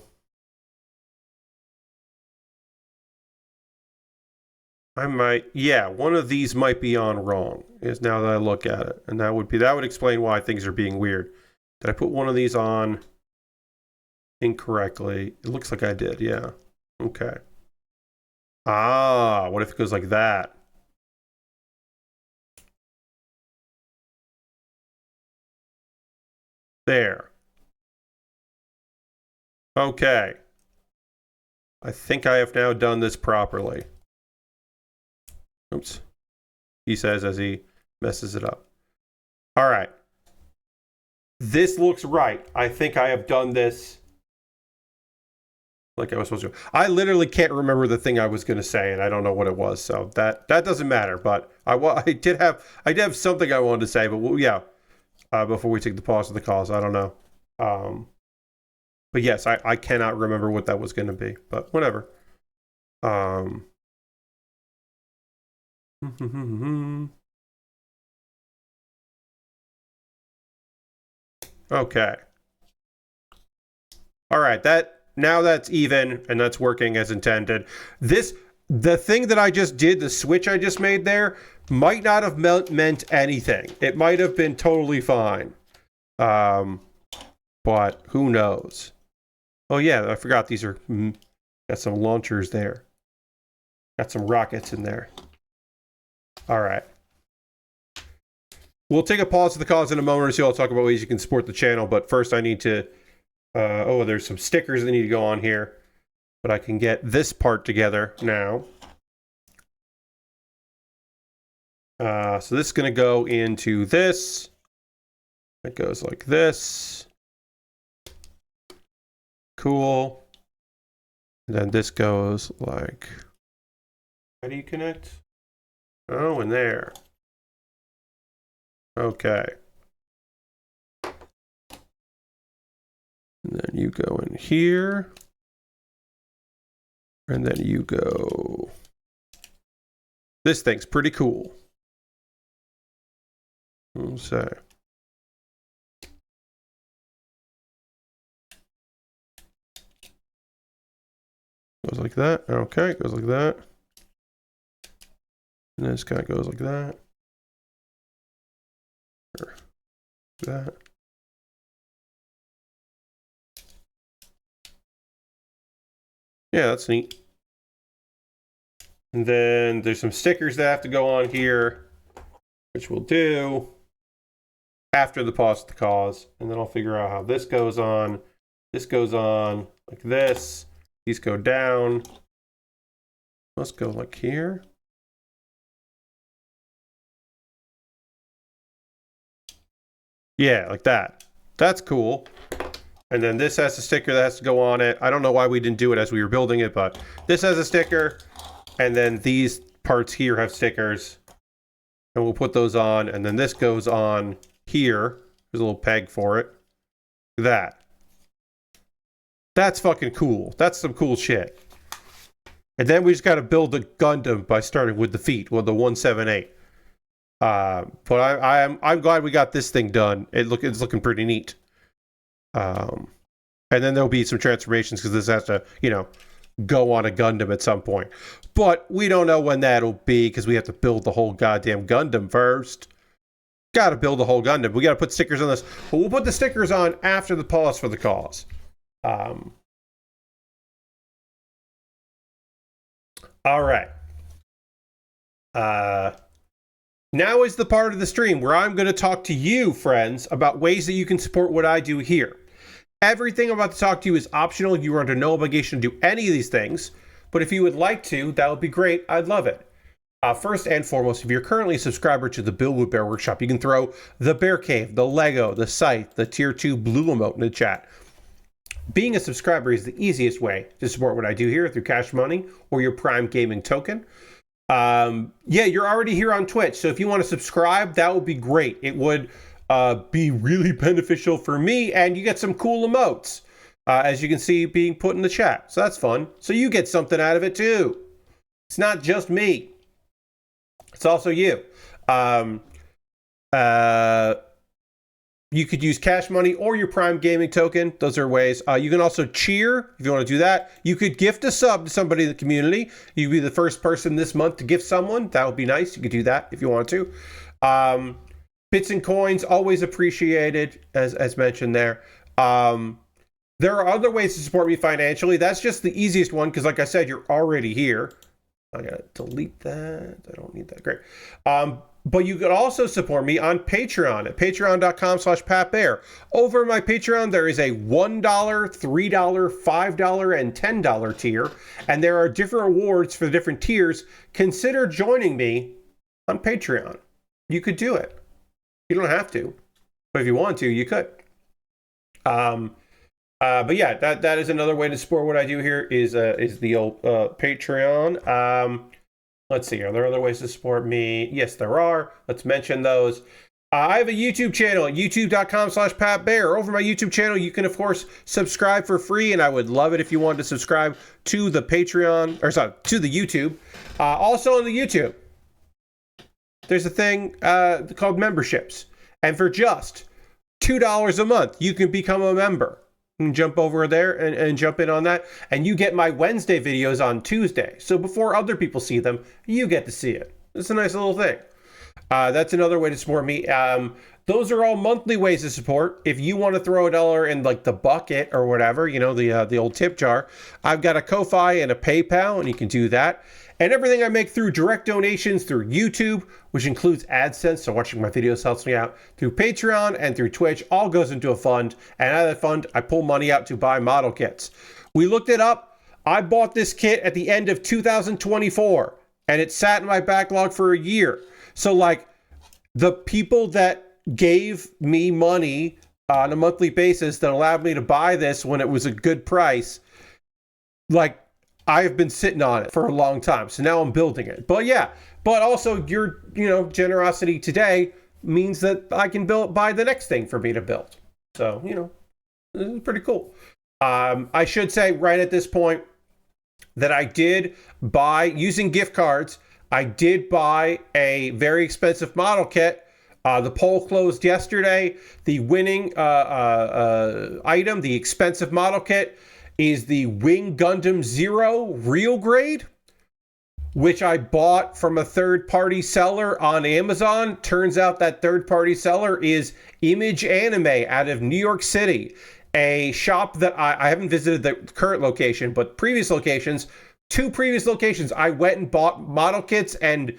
I might, yeah, one of these might be on wrong, is now that I look at it. And that would explain why things are being weird. Did I put one of these on incorrectly? It looks like I did, yeah. Okay. Ah, what if it goes like that? There. Okay. I think I have now done this properly. Oops. He says as he messes it up. All right. This looks right. I think I have done this like I was supposed to. I literally can't remember the thing I was going to say, and I don't know what it was. So that doesn't matter. But I did have something I wanted to say. But yeah, before we take the pause of the calls, I don't know. But yes, I cannot remember what that was going to be. But whatever. Okay. All right. Now that's even, and that's working as intended. The thing that I just did, the switch I just made there, might not have meant anything. It might have been totally fine. But who knows? Oh yeah, I forgot these are, got some launchers there. Got some rockets in there. All right. We'll take a pause of the calls in a moment or two. I'll talk about ways you can support the channel, but first I need to, there's some stickers that need to go on here. But I can get this part together now. So this is going to go into this. It goes like this. Cool. And then this goes like... How do you connect? Oh, in there. Okay. And then you go in here. And then you go... This thing's pretty cool. Let's say. Goes like that. Okay, goes like that. And this kind of goes like that. Or that. Yeah, that's neat. And then there's some stickers that have to go on here, which we'll do after the pause of the cause. And then I'll figure out how this goes on. This goes on like this. These go down. Let's go like here. Yeah, like that. That's cool. And then this has a sticker that has to go on it. I don't know why we didn't do it as we were building it, but this has a sticker. And then these parts here have stickers. And we'll put those on. And then this goes on here. There's a little peg for it. That. That's fucking cool. That's some cool shit. And then we just got to build a Gundam by starting with the feet, well, the 178. But I'm glad we got this thing done. It's looking pretty neat. And then there'll be some transformations because this has to, go on a Gundam at some point. But we don't know when that'll be because we have to build the whole goddamn Gundam first. Got to build the whole Gundam. We got to put stickers on this. But we'll put the stickers on after the pause for the cause. All right. Now is the part of the stream where I'm going to talk to you, friends, about ways that you can support what I do here. Everything I'm about to talk to you is optional. You are under no obligation to do any of these things. But if you would like to, that would be great. I'd love it. First and foremost, if you're currently a subscriber to the Build with Bear Workshop, you can throw the Bear Cave, the Lego, the Scythe, the Tier 2 Blue emote in the chat. Being a subscriber is the easiest way to support what I do here through Cash Money or your Prime Gaming token. Yeah, you're already here on Twitch, so if you want to subscribe, that would be great. It would be really beneficial for me, and you get some cool emotes, as you can see being put in the chat. So that's fun. So you get something out of it too. It's not just me. It's also you. You could use Cash Money or your Prime Gaming token. Those are ways. You can also cheer if you want to do that. You could gift a sub to somebody in the community. You'd be the first person this month to gift someone. That would be nice. You could do that if you want to. Bits and coins, always appreciated, as mentioned there. There are other ways to support me financially. That's just the easiest one because, like I said, you're already here. I gotta delete that. I don't need that. Great. But you could also support me on Patreon at patreon.com/PatBaer. Over my Patreon, there is a $1, $3, $5, and $10 tier, and there are different rewards for the different tiers. Consider joining me on Patreon. You could do it. You don't have to, but if you want to, you could. But yeah, that is another way to support what I do here is the old Patreon. Let's see, are there other ways to support me? Yes, there are. Let's mention those. I have a YouTube channel at youtube.com/PatBaer. Over my YouTube channel, you can, of course, subscribe for free, and I would love it if you wanted to subscribe to the Patreon, or sorry, to the YouTube. Also on the YouTube, there's a thing called memberships. And for just $2 a month, you can become a member. You can jump over there and jump in on that. And you get my Wednesday videos on Tuesday. So before other people see them, you get to see it. It's a nice little thing. That's another way to support me. Those are all monthly ways to support. If you want to throw $1 in like the bucket or whatever, you know, the old tip jar, I've got a Ko-Fi and a PayPal, and you can do that. And everything I make through direct donations through YouTube, which includes AdSense, so watching my videos helps me out, through Patreon and through Twitch, all goes into a fund. And out of that fund, I pull money out to buy model kits. We looked it up. I bought this kit at the end of 2024, and it sat in my backlog for a year. So, like, the people that gave me money on a monthly basis that allowed me to buy this when it was a good price, like, I've been sitting on it for a long time, so now I'm building it. But yeah, but also your, generosity today means that I can buy the next thing for me to build. So, this is pretty cool. I should say right at this point that I did buy, using gift cards, I did buy a very expensive model kit. The poll closed yesterday. The winning item, the expensive model kit, is the Wing Gundam Zero Real Grade, which I bought from a third-party seller on Amazon. Turns out that third-party seller is Image Anime out of New York City, a shop that I haven't visited the current location, but previous locations, 2 previous locations, I went and bought model kits, and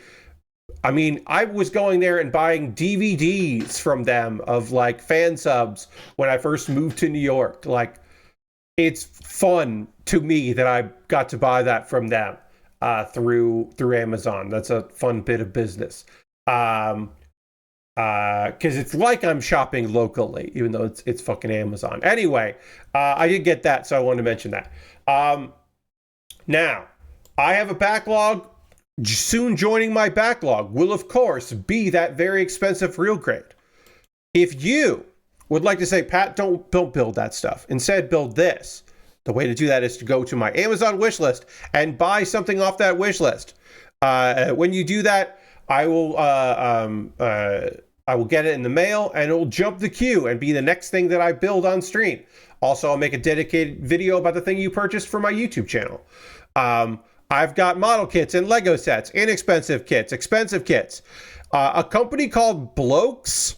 I mean, I was going there and buying DVDs from them of like fan subs when I first moved to New York. Like, it's fun to me that I got to buy that from them through Amazon. That's a fun bit of business. Because it's like I'm shopping locally, even though it's fucking Amazon. Anyway, I did get that, so I wanted to mention that. Now, I have a backlog. Soon joining my backlog will, of course, be that very expensive real grade. If you would like to say, Pat, don't build that stuff, instead build this, the way to do that is to go to my Amazon wish list and buy something off that wish list. When you do that, I will get it in the mail, and it will jump the queue and be the next thing that I build on stream. Also, I'll make a dedicated video about the thing you purchased for my YouTube channel. I've got model kits and Lego sets, inexpensive kits, expensive kits. A company called Blokes,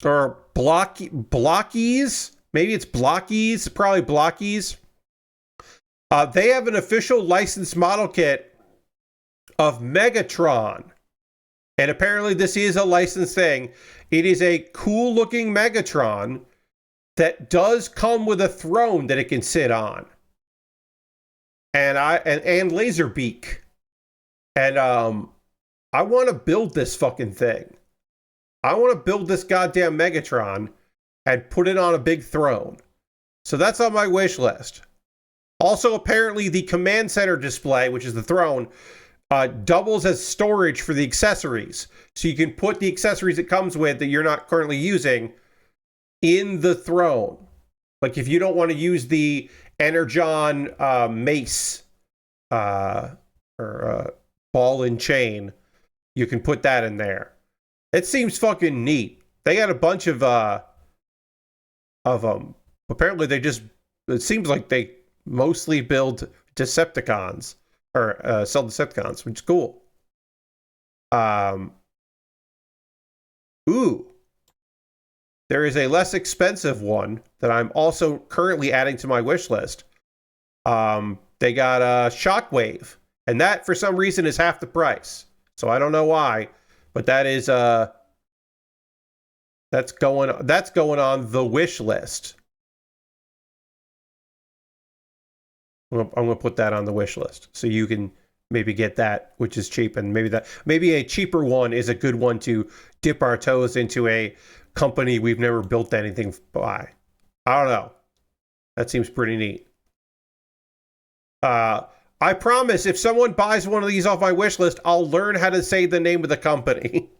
or Blockies, maybe it's Blockies, probably Blockies. They have an official licensed model kit of Megatron. And apparently this is a licensed thing. It is a cool looking Megatron that does come with a throne that it can sit on. And laser beak. And I want to build this fucking thing. I want to build this goddamn Megatron and put it on a big throne. So that's on my wish list. Also, apparently the command center display, which is the throne, doubles as storage for the accessories. So you can put the accessories it comes with that you're not currently using in the throne. Like if you don't want to use the Energon mace or ball and chain, you can put that in there. It seems fucking neat. They got a bunch of of them. Apparently, it seems like they mostly build Decepticons or sell Decepticons, which is cool. Ooh. There is a less expensive one that I'm also currently adding to my wish list. They got a Shockwave, and that for some reason is half the price. So I don't know why, but that is that's going on the wish list. I'm gonna put that on the wish list so you can maybe get that, which is cheap, and maybe a cheaper one is a good one to dip our toes into a company we've never built anything by. I don't know. That seems pretty neat. I promise if someone buys one of these off my wish list, I'll learn how to say the name of the company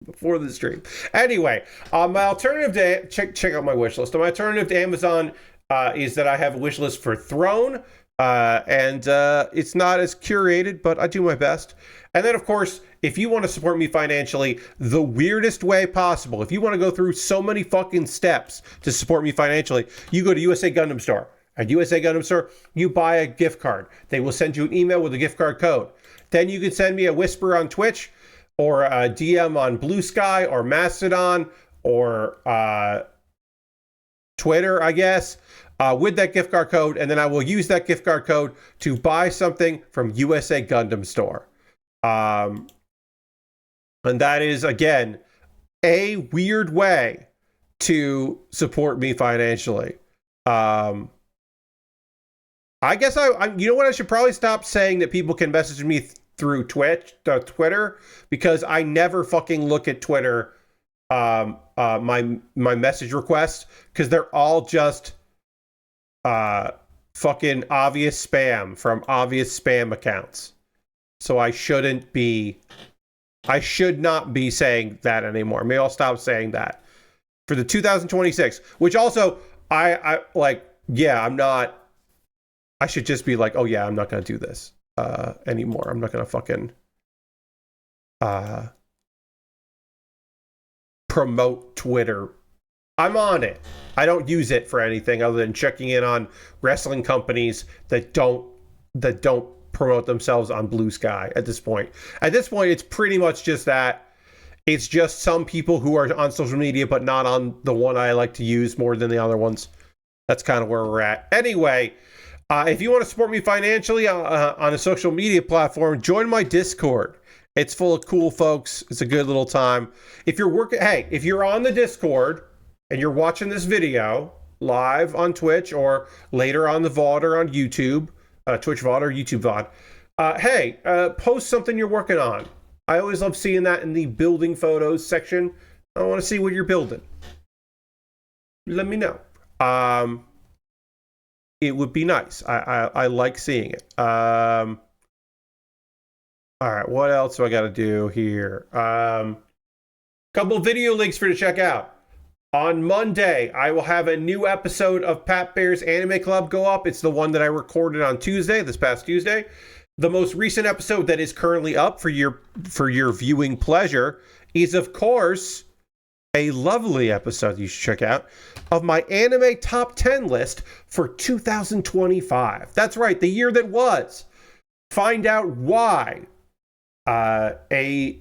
before the stream. Anyway, my alternative to check out my wish list. My alternative to Amazon is that I have a wish list for Throne, and it's not as curated, but I do my best. And then, of course, if you want to support me financially the weirdest way possible, if you want to go through so many fucking steps to support me financially, you go to USA Gundam Store. At USA Gundam Store, you buy a gift card. They will send you an email with a gift card code. Then you can send me a whisper on Twitch or a DM on Blue Sky or Mastodon or Twitter, I guess, with that gift card code. And then I will use that gift card code to buy something from USA Gundam Store. And that is, again, a weird way to support me financially. I guess you know what? I should probably stop saying that people can message me through Twitter, because I never fucking look at Twitter, my message requests, because they're all just fucking obvious spam from obvious spam accounts. So I should not be saying that anymore. Maybe I'll stop saying that for the 2026, which also I like, yeah, I'm not. I should just be like, oh yeah, I'm not going to do this anymore. I'm not going to fucking promote Twitter. I'm on it. I don't use it for anything other than checking in on wrestling companies that don't promote themselves on Blue Sky at this point. At this point, it's pretty much just that. It's just some people who are on social media, but not on the one I like to use more than the other ones. That's kind of where we're at. Anyway, if you want to support me financially on a social media platform, join my Discord. It's full of cool folks. It's a good little time. If you're on the Discord and you're watching this video live on Twitch or later on the VOD or on YouTube, Twitch VOD or YouTube VOD, post something you're working on. I always love seeing that in the building photos section. I want to see what you're building. Let me know. It would be nice. I like seeing it. All right, what else do I got to do here? Couple video links for you to check out. On Monday, I will have a new episode of Pat Baer's Anime Club go up. It's the one that I recorded on this past Tuesday. The most recent episode that is currently up for your viewing pleasure is, of course, a lovely episode you should check out of my anime top 10 list for 2025. That's right, the year that was. Find out why a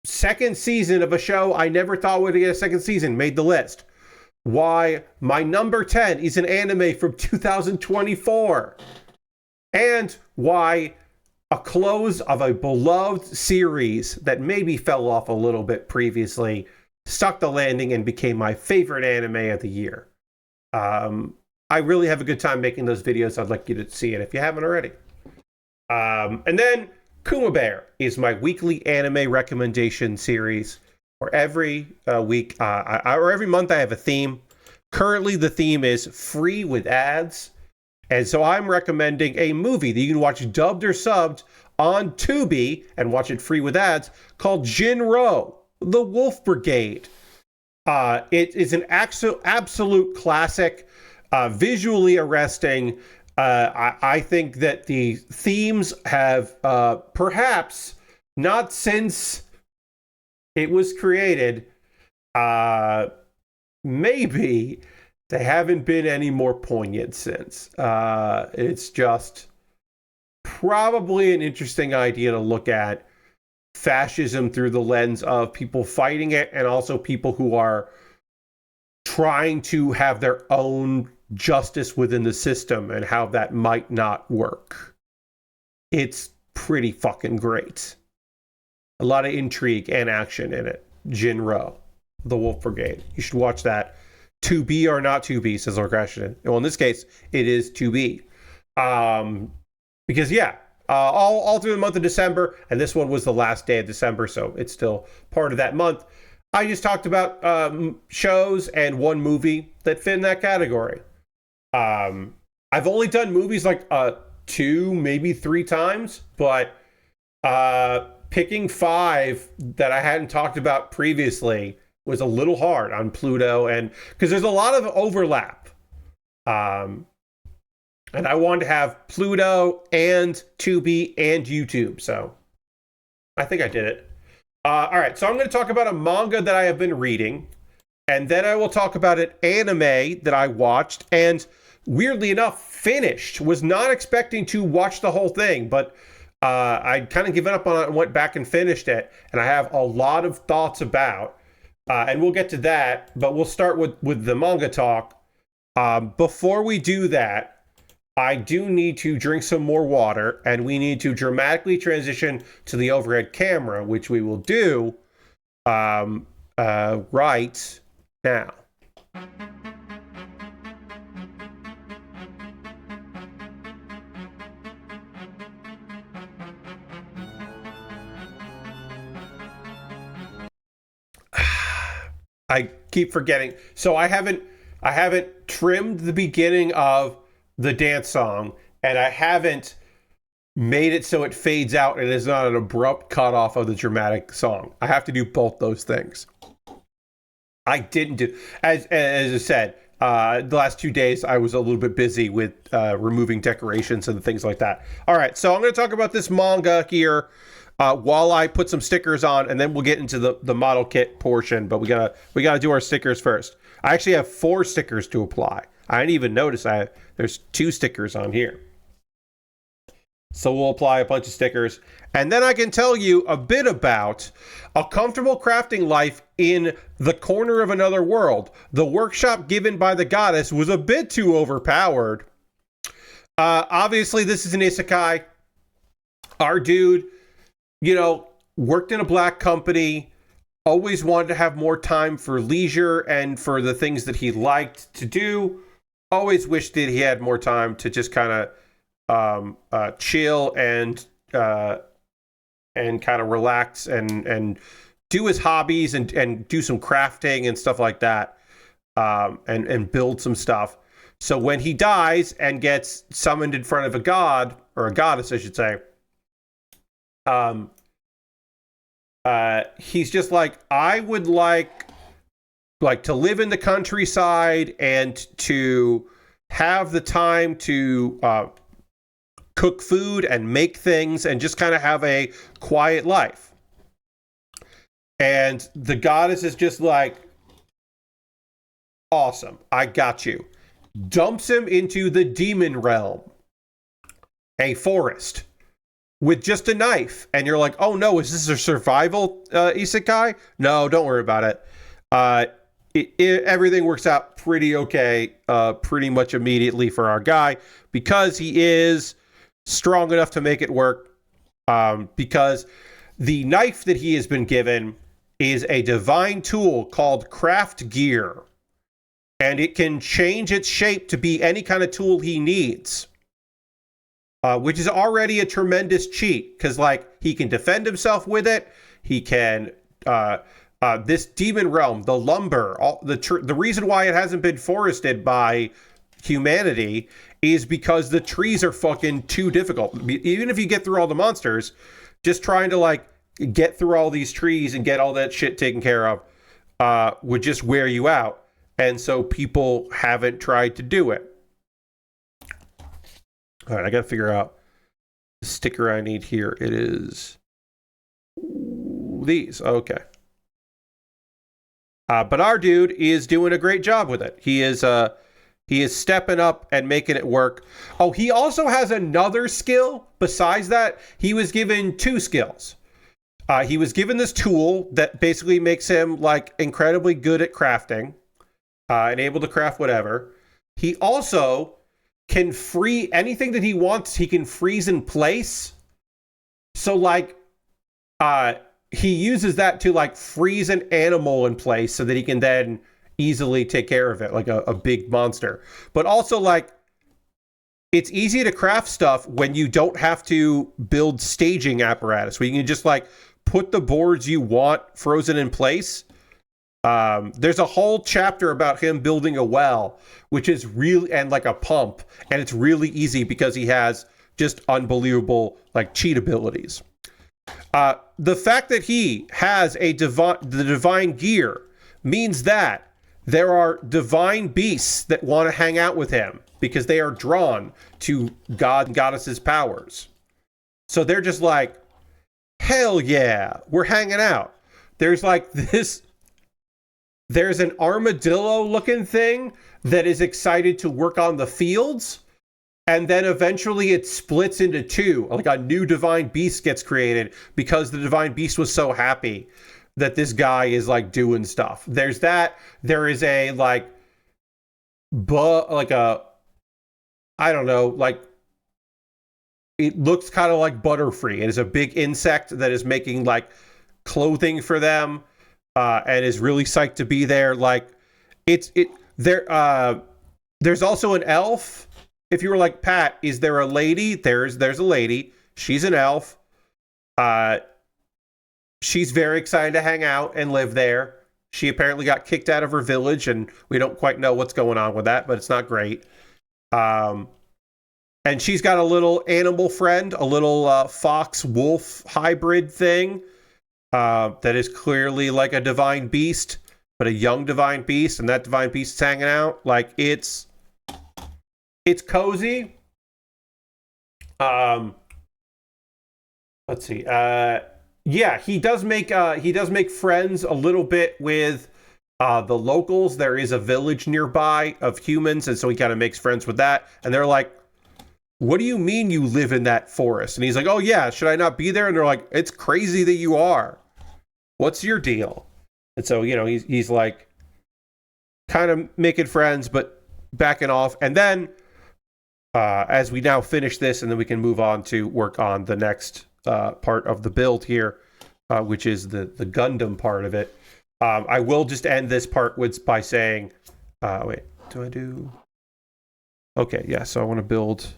second season of a show I never thought would get a second season made the list. Why my number 10 is an anime from 2024. And why a close of a beloved series that maybe fell off a little bit previously stuck the landing and became my favorite anime of the year. I really have a good time making those videos. I'd like you to see it if you haven't already. And then Kuma Baer is my weekly anime recommendation series, where every week or every month I have a theme. Currently, the theme is free with ads. And so I'm recommending a movie that you can watch dubbed or subbed on Tubi and watch it free with ads, called Jinro, The Wolf Brigade. It is an absolute classic, visually arresting. I think that the themes have perhaps not since it was created maybe they haven't been any more poignant since. It's just probably an interesting idea to look at fascism through the lens of people fighting it and also people who are trying to have their own justice within the system and how that might not work. It's pretty fucking great. A lot of intrigue and action in it. Jinro, the Wolf Brigade. You should watch that. To be or not to be, says Lord Crashington. Well, in this case, it is to be. Because, yeah, all through the month of December, and this one was the last day of December, so it's still part of that month. I just talked about shows and one movie that fit in that category. I've only done movies like 2, maybe 3 times, but picking 5 that I hadn't talked about previously was a little hard on Pluto, and because there's a lot of overlap. And I wanted to have Pluto and Tubi and YouTube, so I think I did it. All right, so I'm going to talk about a manga that I have been reading, and then I will talk about an anime that I watched, and weirdly enough, finished. Was not expecting to watch the whole thing, but I'd kind of given up on it and went back and finished it, and I have a lot of thoughts about, and we'll get to that, but we'll start with the manga talk. Before we do that, I do need to drink some more water, and we need to dramatically transition to the overhead camera, which we will do right now. I keep forgetting. So I haven't trimmed the beginning of the dance song, and I haven't made it so it fades out and is not an abrupt cutoff of the dramatic song. I have to do both those things. I didn't do, as I said, the last 2 days I was a little bit busy with removing decorations and things like that. All right, so I'm going to talk about this manga here while I put some stickers on, and then we'll get into the model kit portion. But we gotta do our stickers first. I actually have 4 stickers to apply. I didn't even notice there's 2 stickers on here. So we'll apply a bunch of stickers, and then I can tell you a bit about A Comfortable Crafting Life in the Corner of Another World. The workshop given by the goddess was a bit too overpowered. Obviously, this is an isekai. Our dude, worked in a black company, always wanted to have more time for leisure and for the things that he liked to do. Always wished that he had more time to just kind of chill and kind of relax and do his hobbies and do some crafting and stuff like that, and build some stuff. So when he dies and gets summoned in front of a god, or a goddess, I should say, he's just like, I would like to live in the countryside and to have the time to cook food and make things and just kind of have a quiet life. And the goddess is just like, awesome, I got you. Dumps him into the demon realm, a forest, with just a knife. And you're like, oh no, is this a survival isekai? No, don't worry about it. Everything works out pretty okay, pretty much immediately for our guy, because he is strong enough to make it work, because the knife that he has been given is a divine tool called craft gear, and it can change its shape to be any kind of tool he needs, which is already a tremendous cheat, because he can defend himself with it. He can this demon realm, the lumber, the reason why it hasn't been forested by humanity is because the trees are fucking too difficult. Even if you get through all the monsters, just trying to get through all these trees and get all that shit taken care of would just wear you out. And so people haven't tried to do it. All right, I got to figure out the sticker I need here. It is these. Okay. But our dude is doing a great job with it. He is stepping up and making it work. Oh, he also has another skill besides that. He was given 2 skills. He was given this tool that basically makes him like incredibly good at crafting and able to craft whatever. He also can free anything that he wants. He can freeze in place. So like, he uses that to like freeze an animal in place so that he can then easily take care of it, like a big monster. But also like, it's easy to craft stuff when you don't have to build staging apparatus, where you can just like put the boards you want frozen in place. There's a whole chapter about him building a well, which is really, and like a pump, and it's really easy because he has just unbelievable like cheat abilities. The fact that he has the divine gear means that there are divine beasts that want to hang out with him because they are drawn to god and goddesses' powers. So they're just like, hell yeah, we're hanging out. There's like this, there's an armadillo looking thing that is excited to work on the fields. And then eventually it splits into 2. Like a new divine beast gets created because the divine beast was so happy that this guy is like doing stuff. There's that. There is a like, I don't know, like it looks kind of like Butterfree. It is a big insect that is making like clothing for them, and is really psyched to be there. Like there's also an elf. If you were like, Pat, is there a lady? There's a lady. She's an elf. She's very excited to hang out and live there. She apparently got kicked out of her village, and we don't quite know what's going on with that, but it's not great. And she's got a little animal friend, a little fox-wolf hybrid thing that is clearly like a divine beast, but a young divine beast, and that divine beast's hanging out. Like, it's cozy. Let's see. Yeah, he does make friends a little bit with the locals. There is a village nearby of humans, and so he kind of makes friends with that. And they're like, what do you mean you live in that forest? And he's like, oh yeah, should I not be there? And they're like, it's crazy that you are. What's your deal? And so, you know, he's like kind of making friends, but backing off. And then as we now finish this, and then we can move on to work on the next part of the build here, which is the Gundam part of it. I will just end this part by saying, wait, do I do? Okay, yeah, so I want to build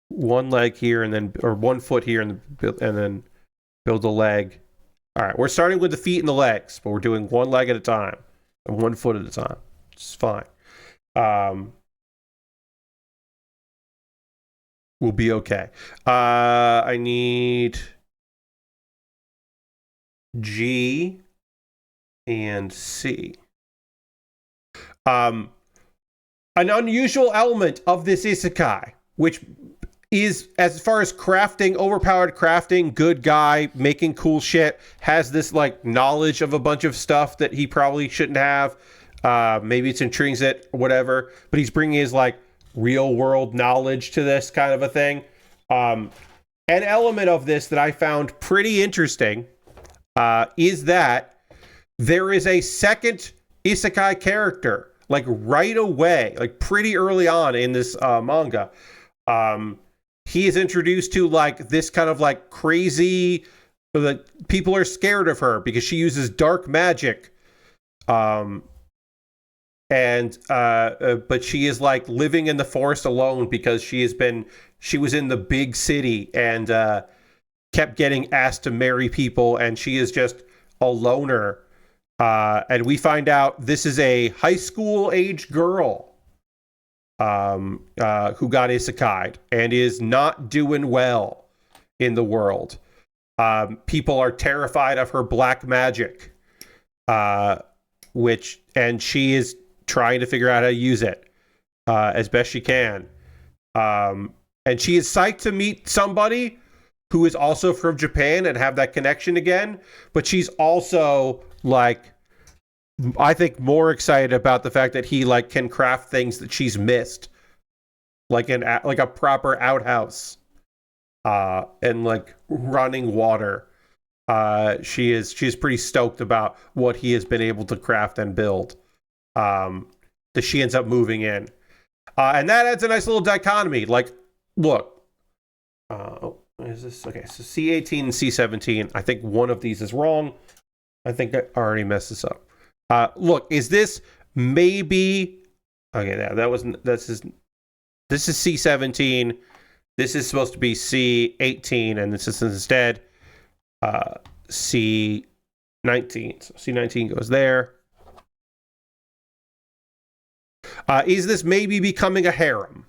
one leg here, and then, or 1 foot here, and then build a leg. All right, we're starting with the feet and the legs, but we're doing 1 leg at a time and 1 foot at a time. It's fine. We'll be okay. I need G and C. An unusual element of this isekai, which is, as far as crafting, overpowered crafting, good guy, making cool shit, has this like knowledge of a bunch of stuff that he probably shouldn't have. Maybe it's intrinsic or whatever, but he's bringing his like real world knowledge to this kind of a thing. An element of this that I found pretty interesting is that there is a second isekai character, like right away, like pretty early on in this manga. He is introduced to like this kind of like crazy, like people are scared of her because she uses dark magic. But she is like living in the forest alone because she was in the big city and kept getting asked to marry people, and she is just a loner. And we find out this is a high school age girl who got isekai'd and is not doing well in the world. People are terrified of her black magic, and she is trying to figure out how to use it as best she can. And she is psyched to meet somebody who is also from Japan and have that connection again. But she's also like I think more excited about the fact that he like can craft things that she's missed, like a proper outhouse, and like running water. She's pretty stoked about what he has been able to craft and build. That she ends up moving in, and that adds a nice little dichotomy. Like, look, is this okay? So C18 and C17. I think one of these is wrong. I think I already messed this up. Look, is this maybe okay? That wasn't. This is C17. This is supposed to be C18, and this is instead C19. So C19 goes there. Is this maybe becoming a harem?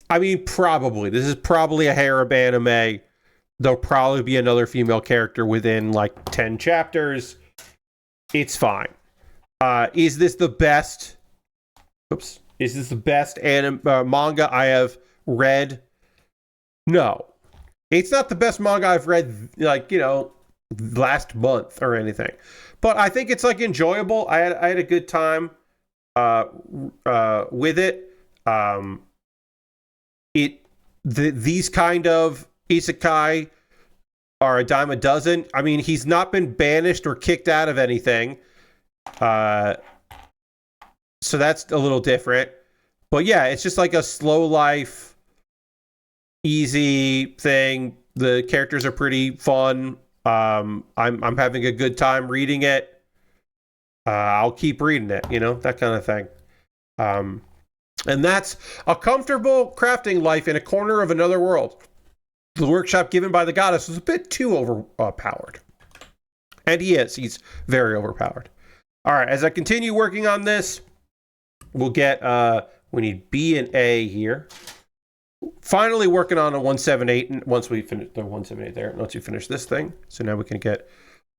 I mean, probably. This is probably a harem anime. There'll probably be another female character within like 10 chapters. It's fine. Is this the best? Oops. Is this the best manga I have read? No. It's not the best manga I've read, like, you know, last month or anything. But I think it's like enjoyable. I had a good time with it. These kind of isekai are a dime a dozen. I mean, he's not been banished or kicked out of anything. So that's a little different. But yeah, it's just like a slow life, easy thing. The characters are pretty fun. I'm having a good time reading it. I'll keep reading it, you know, that kind of thing. And that's a comfortable crafting life in a corner of another world. The workshop given by the goddess was a bit too overpowered. And he's very overpowered. All right, as I continue working on this, we'll get, we need B and A here. Finally working on a 178, once we finish the 178 there, once we finish this thing. So now we can get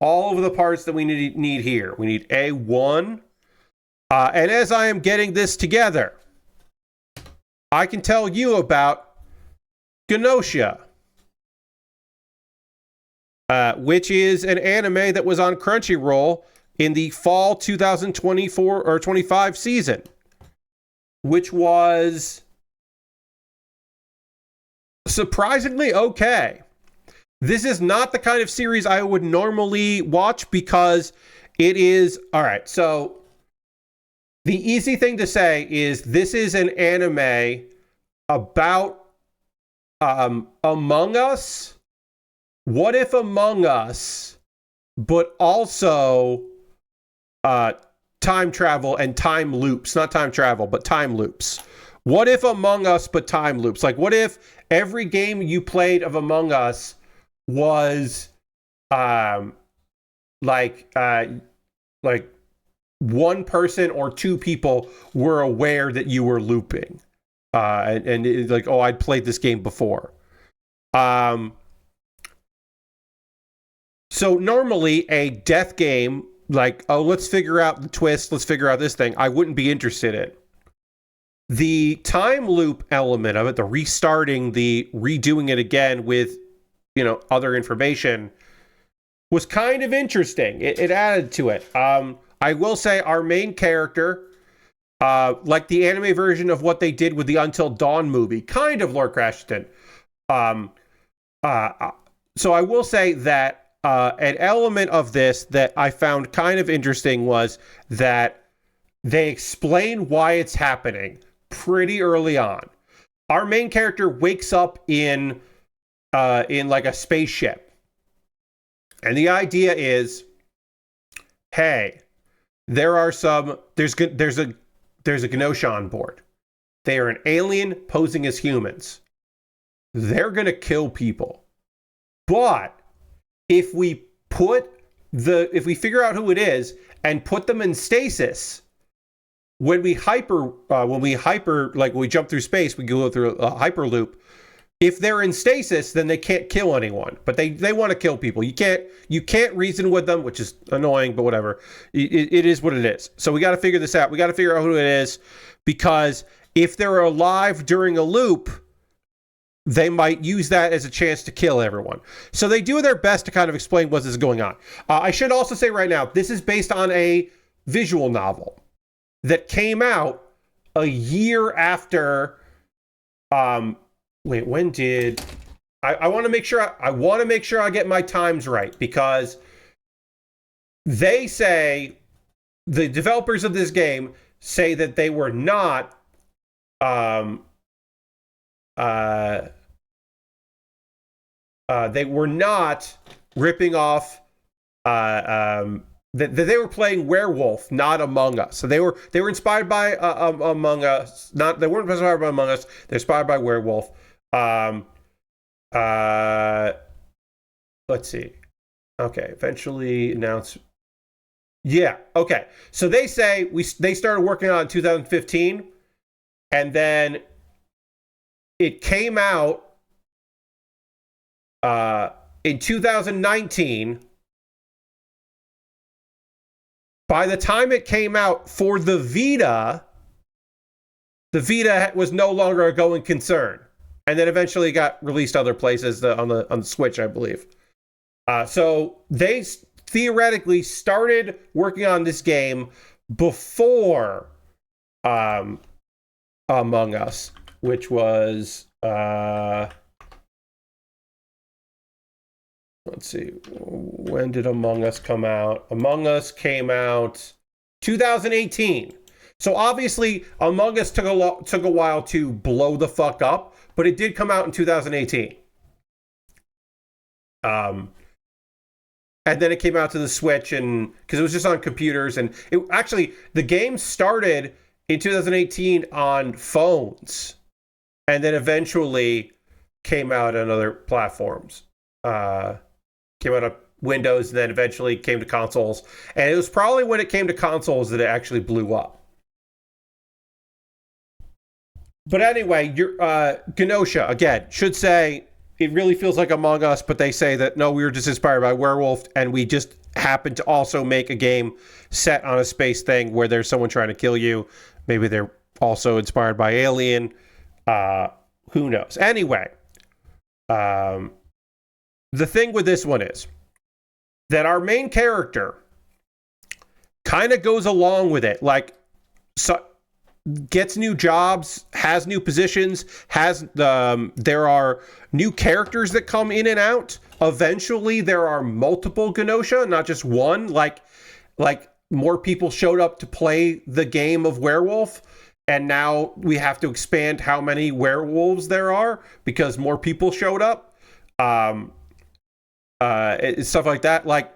all of the parts that we need here. We need A1. And as I am getting this together, I can tell you about Gnosia, which is an anime that was on Crunchyroll in the fall 2024 or 25 season, which was surprisingly okay. This is not the kind of series I would normally watch because it is... All right, so the easy thing to say is this is an anime about Among Us. What if Among Us, but also time travel and time loops? Not time travel, but time loops. What if Among Us, but time loops? Like, what if every game you played of Among Us was like one person or two people were aware that you were looping, and it's like, oh, I'd played this game before. So normally a death game, like, oh, let's figure out the twist, let's figure out this thing, I wouldn't be interested in. The time loop element of it, the restarting, the redoing it again with, you know, other information, was kind of interesting. It added to it. I will say our main character, like the anime version of what they did with the Until Dawn movie, kind of Lord Crashton. So I will say that an element of this that I found kind of interesting was that they explain why it's happening pretty early on. Our main character wakes up in like a spaceship, and the idea is, hey, there's a Gnosia on board. They are an alien posing as humans. They're gonna kill people, but if we figure out who it is and put them in stasis, when we jump through space, we go through a hyperloop. If they're in stasis, then they can't kill anyone, but they want to kill people. You can't reason with them, which is annoying, but whatever. It is what it is. So we got to figure this out. We got to figure out who it is, because if they're alive during a loop, they might use that as a chance to kill everyone. So they do their best to kind of explain what is going on. I should also say right now, this is based on a visual novel that came out a year after. Wait, when did I want to make sure I get my times right, because they say, the developers of this game say that they were not ripping off that they were playing Werewolf, not Among Us. So they were inspired by Among Us. They weren't inspired by Among Us. They're inspired by Werewolf. Let's see. Okay, eventually announced. Yeah. Okay. So they say they started working on it in 2015, and then it came out in 2019. By the time it came out for the Vita was no longer a going concern, and then eventually got released other places on the Switch, I believe. So they theoretically started working on this game before Among Us, which was let's see, when did Among Us come out? Among Us came out 2018. So obviously Among Us took a while to blow the fuck up, but it did come out in 2018. And then it came out to the Switch, and because it was just on computers, and the game started in 2018 on phones, and then eventually came out on other platforms. Came out of Windows, and then eventually came to consoles. And it was probably when it came to consoles that it actually blew up. But anyway, Gnosia, again, should say it really feels like Among Us, but they say that, no, we were just inspired by Werewolf, and we just happened to also make a game set on a space thing where there's someone trying to kill you. Maybe they're also inspired by Alien. Who knows? Anyway, the thing with this one is that our main character kind of goes along with it. Like, gets new jobs, has new positions, there are new characters that come in and out. Eventually, there are multiple Gnosia, not just one. Like more people showed up to play the game of Werewolf, and now we have to expand how many werewolves there are because more people showed up. Stuff like that. Like,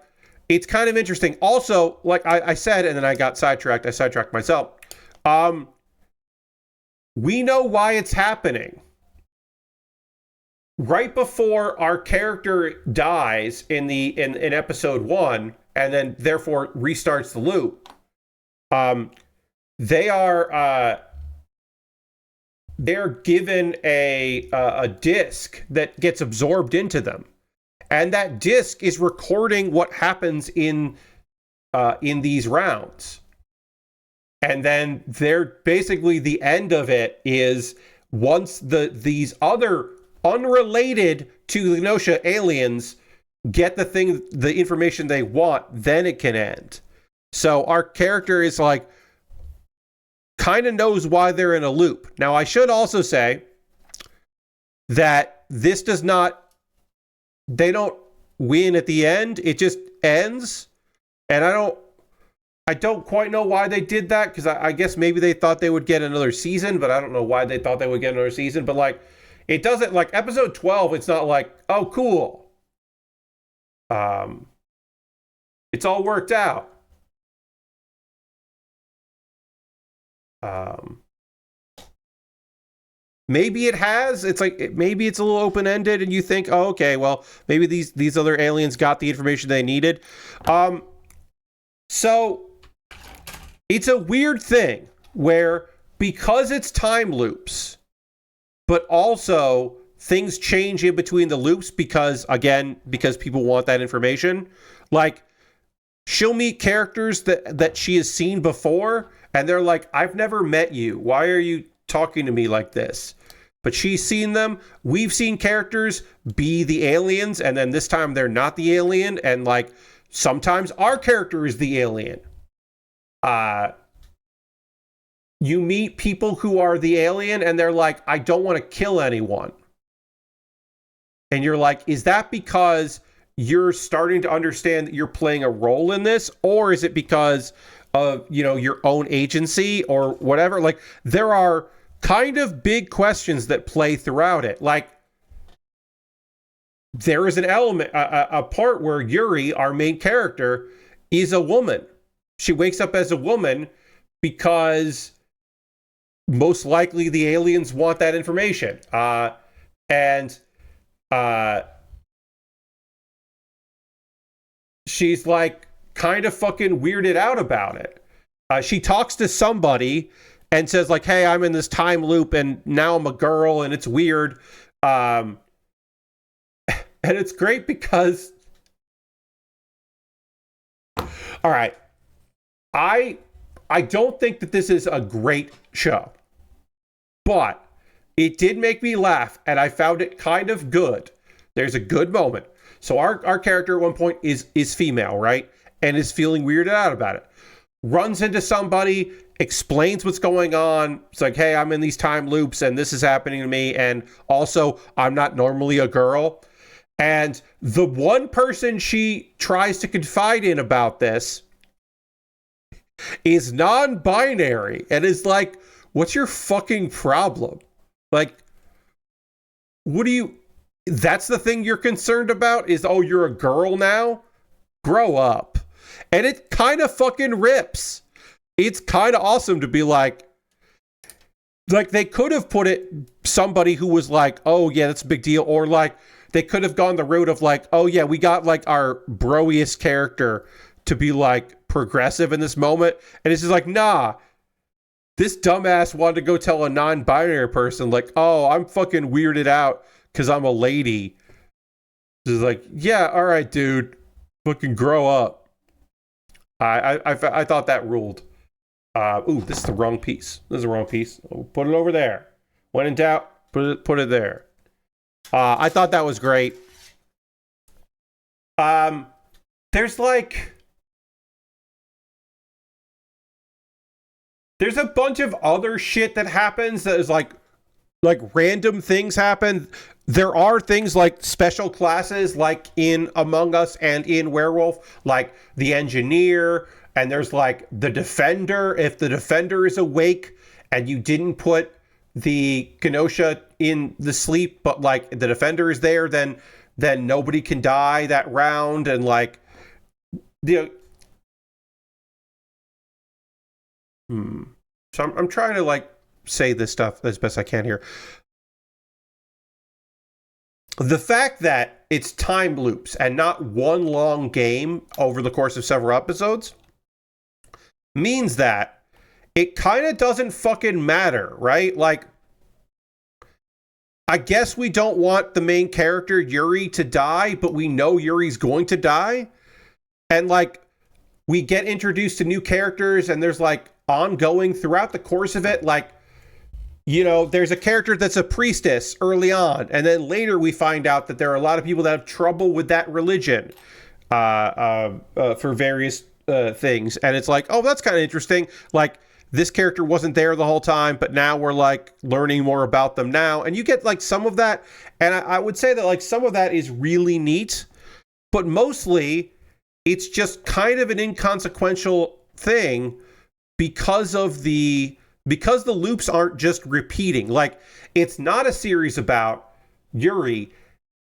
it's kind of interesting. Also, like I said, and then I got sidetracked. I sidetracked myself. We know why it's happening. Right before our character dies in episode 1, and then therefore restarts the loop, they're given a disc that gets absorbed into them, and that disc is recording what happens in these rounds. And then basically the end of it is, once these other unrelated to the Gnosia aliens get the information they want, then it can end. So our character is like, kind of knows why they're in a loop. Now, I should also say that this they don't win at the end. It just ends. And I don't quite know why they did that, because I guess maybe they thought they would get another season, but I don't know why they thought they would get another season. But like, it doesn't, like episode 12, it's not like, oh, cool. It's all worked out. Maybe it has. It's like, maybe it's a little open-ended, and you think, oh, okay, well, maybe these other aliens got the information they needed. So it's a weird thing where, because it's time loops, but also things change in between the loops because people want that information. Like, she'll meet characters that she has seen before, and they're like, I've never met you. Why are you talking to me like this? but she's seen them. We've seen characters be the aliens, and then this time they're not the alien, and like sometimes our character is the alien. You meet people who are the alien, and they're like, I don't want to kill anyone. And you're like, is that because you're starting to understand that you're playing a role in this, or is it because of, you know, your own agency or whatever? Like, there are kind of big questions that play throughout it. Like, there is an element, a part where Yuri, our main character, is a woman. She wakes up as a woman because most likely the aliens want that information. She's like kind of fucking weirded out about it. She talks to somebody and says like, hey, I'm in this time loop and now I'm a girl and it's weird. And it's great because, all right, I don't think that this is a great show, but it did make me laugh and I found it kind of good. There's a good moment. So our character at one point is female, right? And is feeling weirded out about it. Runs into somebody, explains what's going on. It's like, hey, I'm in these time loops and this is happening to me. And also, I'm not normally a girl. And the one person she tries to confide in about this is non-binary and is like, what's your fucking problem? Like, what do you... That's the thing you're concerned about is, oh, you're a girl now? Grow up. And it kind of fucking rips. It's kind of awesome to be like they could have put it somebody who was like, oh yeah, that's a big deal. Or like they could have gone the route of like, oh yeah, we got like our broiest character to be like progressive in this moment. And it's just like, nah, this dumbass wanted to go tell a non-binary person like, oh, I'm fucking weirded out because I'm a lady. Just like, yeah, all right, dude, fucking grow up. I thought that ruled. Ooh, this is the wrong piece. This is the wrong piece. Oh, put it over there. When in doubt, put it there. I thought that was great. There's a bunch of other shit that happens that is like random things happen. There are things like special classes like in Among Us and in Werewolf, like the engineer, and there's like the defender. If the defender is awake and you didn't put the Gnosia in the sleep, but like the defender is there, then nobody can die that round. And like the so I'm trying to like say this stuff as best I can here. The fact that it's time loops and not one long game over the course of several episodes means that it kind of doesn't fucking matter, right? Like, I guess we don't want the main character, Yuri, to die, but we know Yuri's going to die. And like, we get introduced to new characters and there's like ongoing throughout the course of it, like, you know, there's a character that's a priestess early on, and then later we find out that there are a lot of people that have trouble with that religion for various things. And it's like, oh, that's kind of interesting. Like, this character wasn't there the whole time, but now we're like learning more about them now. And you get like some of that. And I would say that like some of that is really neat, but mostly it's just kind of an inconsequential thing because the loops aren't just repeating. Like, it's not a series about Yuri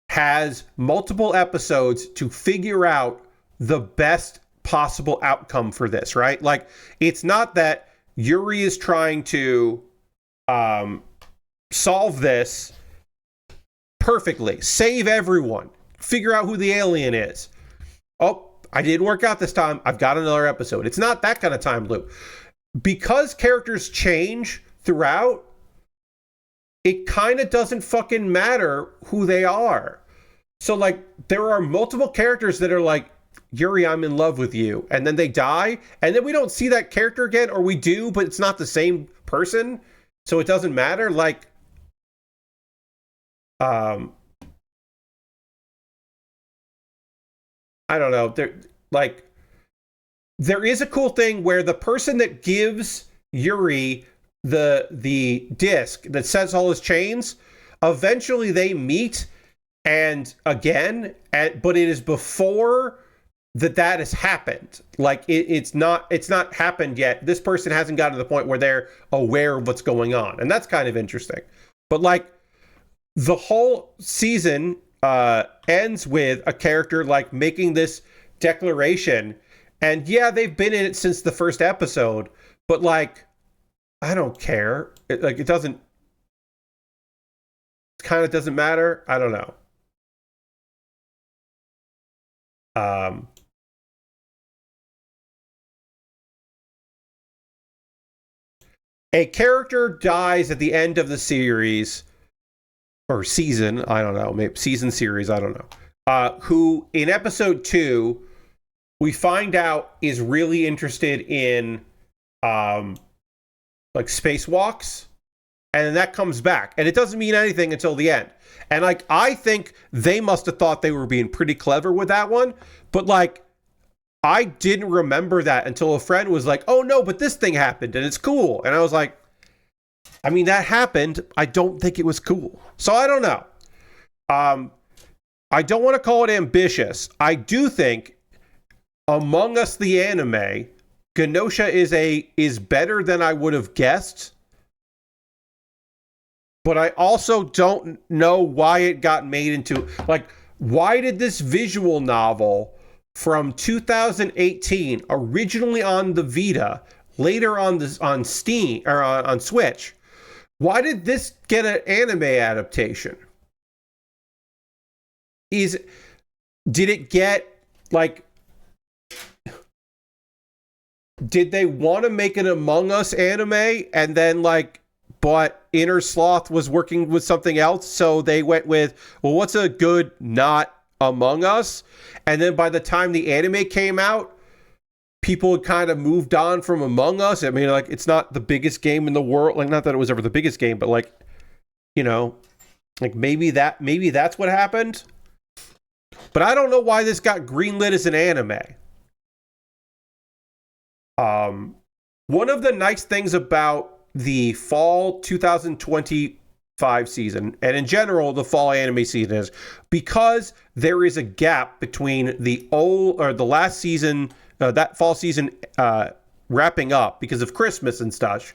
has multiple episodes to figure out the best possible outcome for this, right? Like, it's not that Yuri is trying to solve this perfectly, save everyone, figure out who the alien is. Oh, I didn't work out this time. I've got another episode. It's not that kind of time loop. Because characters change throughout, it kind of doesn't fucking matter who they are. So, like, there are multiple characters that are like, Yuri, I'm in love with you. And then they die. And then we don't see that character again, or we do, but it's not the same person. So it doesn't matter. Like, Um, I don't know. There is a cool thing where the person that gives Yuri the disc that sets all his chains, eventually they meet and again, but it is before that has happened. Like it's not happened yet. This person hasn't gotten to the point where they're aware of what's going on, and that's kind of interesting. But like the whole season ends with a character like making this declaration, and yeah, they've been in it since the first episode, but like I don't care. It doesn't. Kind of doesn't matter. I don't know. A character dies at the end of the series or season. I don't know. Maybe season series. I don't know. Who in episode 2 we find out is really interested in like spacewalks, and then that comes back, and it doesn't mean anything until the end. And like I think they must have thought they were being pretty clever with that one, but like I didn't remember that until a friend was like, "Oh no, but this thing happened and it's cool." And I was like, I mean, that happened. I don't think it was cool. So I don't know. I don't want to call it ambitious. I do think Among Us the anime, Gnosia is better than I would have guessed. But I also don't know why it got made into, like, why did this visual novel from 2018, originally on the Vita, later on Steam or on Switch, why did this get an anime adaptation? Did it get like? Did they want to make an Among Us anime and then like? But Inner Sloth was working with something else, so they went with, well, what's a good not Among Us? And then by the time the anime came out, people had kind of moved on from Among Us. I mean, like, it's not the biggest game in the world. Like, not that it was ever the biggest game, but like, you know, like maybe that's what happened. But I don't know why this got greenlit as an anime. One of the nice things about the fall 2025 season, and in general the fall anime season, is because there is a gap between the last season, that fall season wrapping up because of Christmas and such,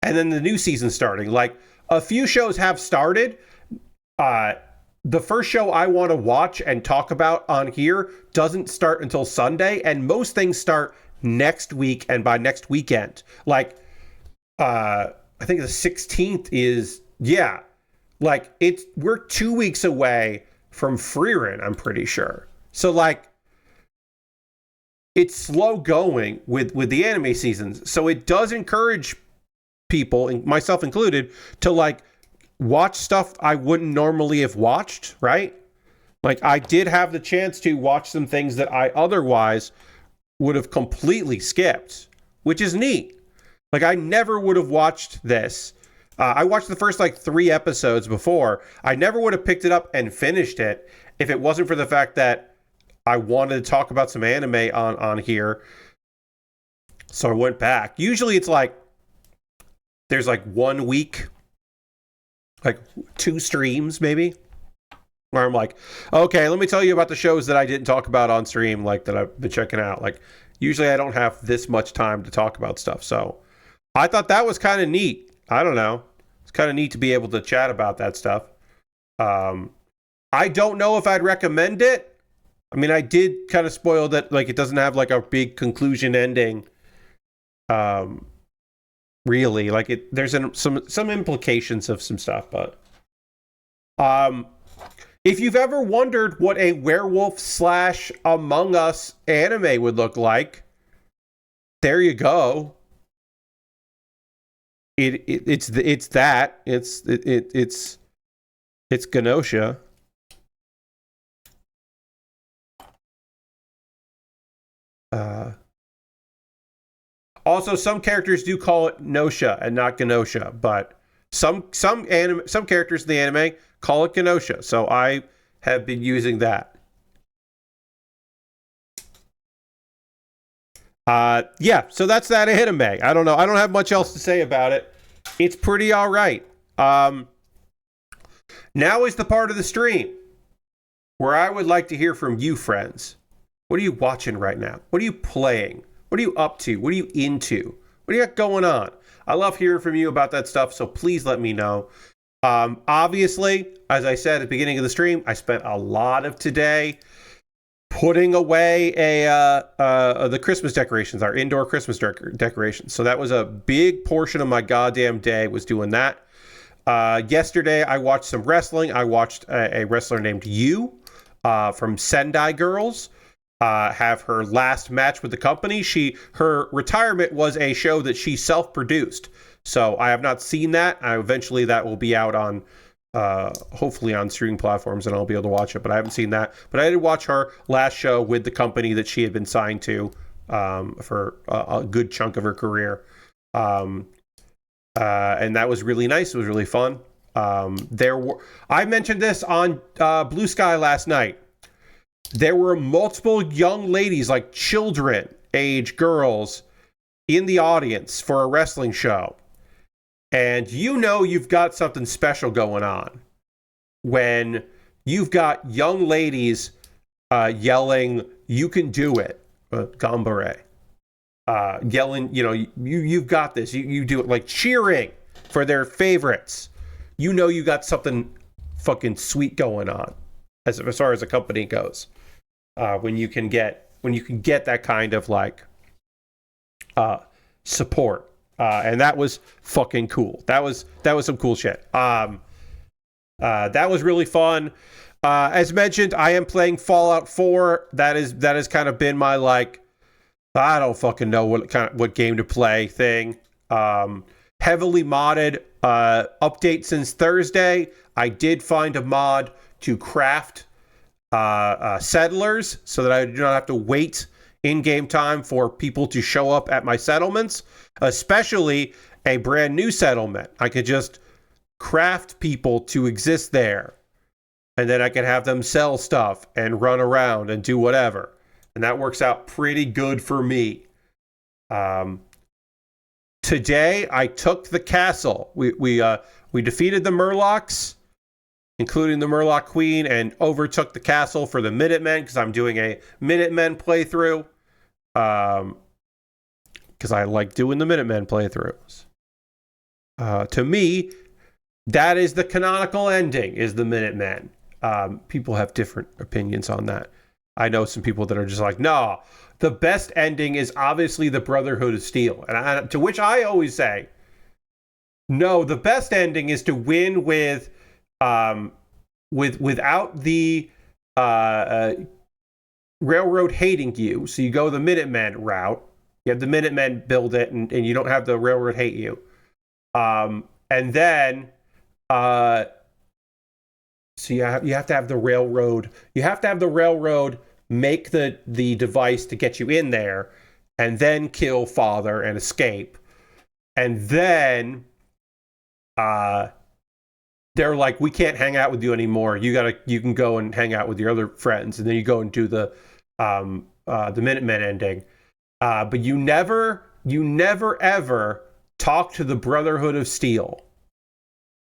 and then the new season starting. Like, a few shows have started. The first show I want to watch and talk about on here doesn't start until Sunday, and most things start next week and by next weekend. Like, I think the 16th is, yeah, like we're 2 weeks away from Freerin, I'm pretty sure. So like it's slow going with the anime seasons. So it does encourage people, myself included, to like watch stuff I wouldn't normally have watched, right? Like I did have the chance to watch some things that I otherwise would have completely skipped, which is neat. Like, I never would have watched this. I watched the first, 3 episodes before. I never would have picked it up and finished it if it wasn't for the fact that I wanted to talk about some anime on here. So I went back. Usually it's there's 1 week, 2 streams maybe, where I'm like, okay, let me tell you about the shows that I didn't talk about on stream, that I've been checking out. Usually I don't have this much time to talk about stuff, so I thought that was kind of neat. I don't know. It's kind of neat to be able to chat about that stuff. I don't know if I'd recommend it. I mean, I did kind of spoil that, it doesn't have a big conclusion ending. Really, there's some implications of some stuff, but if you've ever wondered what a werewolf / Among Us anime would look like, there you go. It's that. It's Gnosia. Also, some characters do call it Gnosia and not Gnosia, but Some characters in the anime call it Gnosia, so I have been using that. Yeah, so that's that anime. I don't know. I don't have much else to say about it. It's pretty all right. Now is the part of the stream where I would like to hear from you, friends. What are you watching right now? What are you playing? What are you up to? What are you into? What do you got going on? I love hearing from you about that stuff, so please let me know. Obviously, as I said at the beginning of the stream, I spent a lot of today putting away the Christmas decorations, our indoor Christmas decorations. So that was a big portion of my goddamn day, was doing that. Yesterday, I watched some wrestling. I watched a wrestler named Yu from Sendai Girls have her last match with the company. Her retirement was a show that she self-produced. So I have not seen that. Eventually, that will be out on hopefully on streaming platforms, and I'll be able to watch it. But I haven't seen that. But I did watch her last show with the company that she had been signed to for a good chunk of her career. And that was really nice. It was really fun. I mentioned this on Blue Sky last night. There were multiple young ladies, like children age girls, in the audience for a wrestling show. And you know you've got something special going on when you've got young ladies yelling, "You can do it," Gambare. Yelling, you've got this. You do it, like cheering for their favorites. You know you got something fucking sweet going on as far as a company goes. When you can get that kind of like support. And that was fucking cool. That was some cool shit. That was really fun. As mentioned, I am playing Fallout 4. That has kind of been my like, I don't fucking know what game to play thing. Heavily modded. Update since Thursday. I did find a mod to craft settlers so that I do not have to wait in-game time for people to show up at my settlements, especially a brand new settlement. I could just craft people to exist there, and then I could have them sell stuff and run around and do whatever. And that works out pretty good for me. Today, I took the castle. We defeated the Murlocs, including the Murloc Queen, and overtook the castle for the Minutemen, because I'm doing a Minutemen playthrough. Because I like doing the Minutemen playthroughs. To me, that is the canonical ending, is the Minutemen. People have different opinions on that. I know some people that are just like, no, the best ending is obviously the Brotherhood of Steel. And to which I always say, no, the best ending is to win without the railroad hating you. So you go the Minutemen route. You have the Minutemen build it, and you don't have the railroad hate you. And then so you have to have the railroad. You have to have the railroad make the device to get you in there, and then kill Father and escape. And then they're like, we can't hang out with you anymore. You can go and hang out with your other friends, and then you go and do the Minutemen ending. But you never ever talk to the Brotherhood of Steel.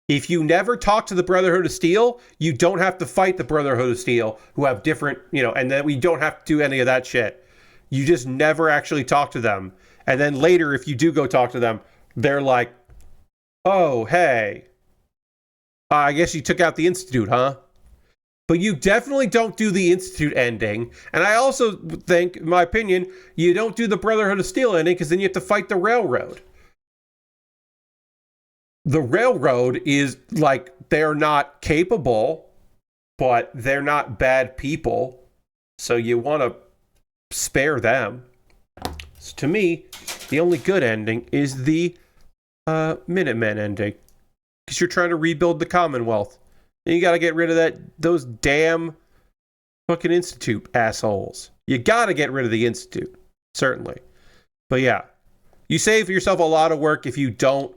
If you never talk to the Brotherhood of Steel, you don't have to fight the Brotherhood of Steel, who have different, and then we don't have to do any of that shit. You just never actually talk to them. And then later, if you do go talk to them, they're like, oh, hey, I guess you took out the Institute, huh? But you definitely don't do the Institute ending. And I also think, in my opinion, you don't do the Brotherhood of Steel ending, because then you have to fight the Railroad. The Railroad is like, they're not capable, but they're not bad people. So you want to spare them. So to me, the only good ending is the Minutemen ending. Because you're trying to rebuild the Commonwealth. And you got to get rid of those damn fucking Institute assholes. You got to get rid of the Institute. Certainly. But yeah. You save yourself a lot of work if you don't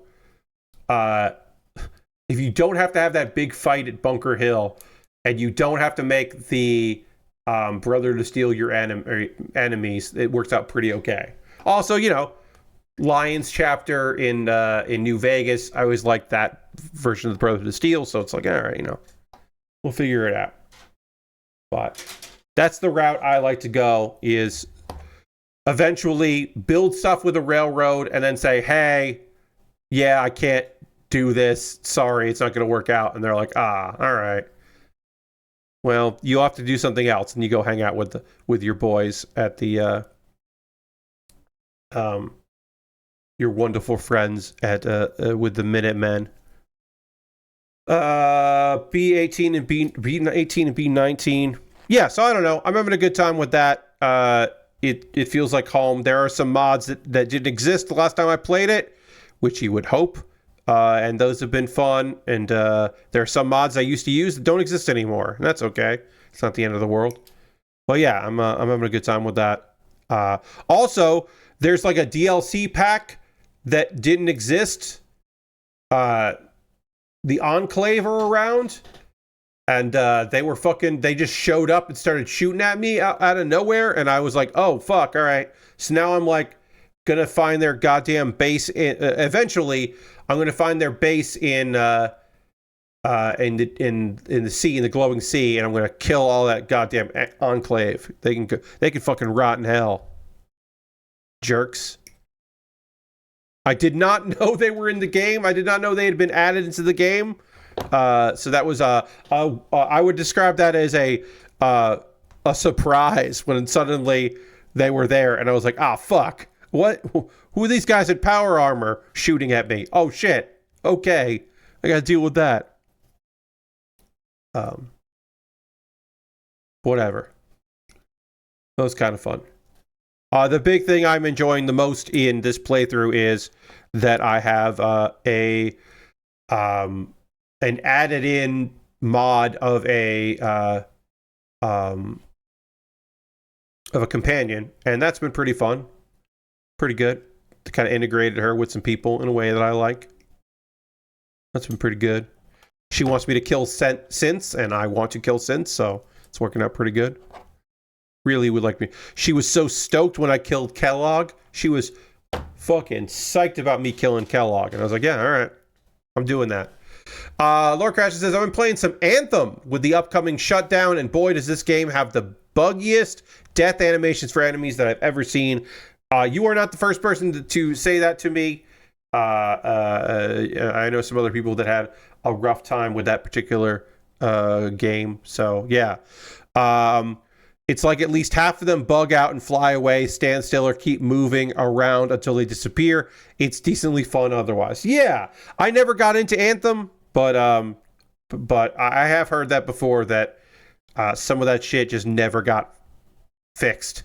if you don't have to have that big fight at Bunker Hill, and you don't have to make the brother to steal your enemies, it works out pretty okay. Also, you know, Lions chapter in New Vegas, I always liked that version of the brother to steal, so it's like, all right, you know, we'll figure it out. But that's the route I like to go, is eventually build stuff with a railroad and then say, hey, yeah, I can't do this. Sorry, it's not going to work out. And they're like, all right. Well, you have to do something else, and you go hang out with your boys at the your wonderful friends at with the Minutemen. B18 and B18 and B19. Yeah, so I don't know. I'm having a good time with that. It feels like home. There are some mods that didn't exist the last time I played it, which you would hope. And those have been fun. And there are some mods I used to use that don't exist anymore. And that's okay. It's not the end of the world. But yeah, I'm having a good time with that. Also, there's like a DLC pack that didn't exist. The Enclave are around. And they just showed up and started shooting at me out of nowhere. And I was like, oh, fuck, all right. So now I'm like, gonna find their goddamn base. Eventually, I'm gonna find their base in the sea, in the glowing sea, and I'm gonna kill all that goddamn Enclave. They can fucking rot in hell. Jerks. I did not know they were in the game. I did not know they had been added into the game. So that was I would describe that as a surprise when suddenly they were there, and I was like, fuck, what? Who are these guys in power armor shooting at me? Oh shit. Okay, I gotta deal with that. Whatever. That was kind of fun. The big thing I'm enjoying the most in this playthrough is that I have an added-in mod of a companion, and that's been pretty fun, pretty good. Kind of integrated her with some people in a way that I like. That's been pretty good. She wants me to kill Synths, and I want to kill Synths, so it's working out pretty good. Really would like me. She was so stoked when I killed Kellogg. She was fucking psyched about me killing Kellogg, and I was like, yeah, all right, I'm doing that. Lord Crash says, I've been playing some Anthem with the upcoming shutdown, and boy, does this game have the buggiest death animations for enemies that I've ever seen. You are not the first person to say that to me. I know some other people that had a rough time with that particular game. So, yeah. It's like at least half of them bug out and fly away, stand still, or keep moving around until they disappear. It's decently fun otherwise. Yeah, I never got into Anthem, but I have heard that before, that some of that shit just never got fixed.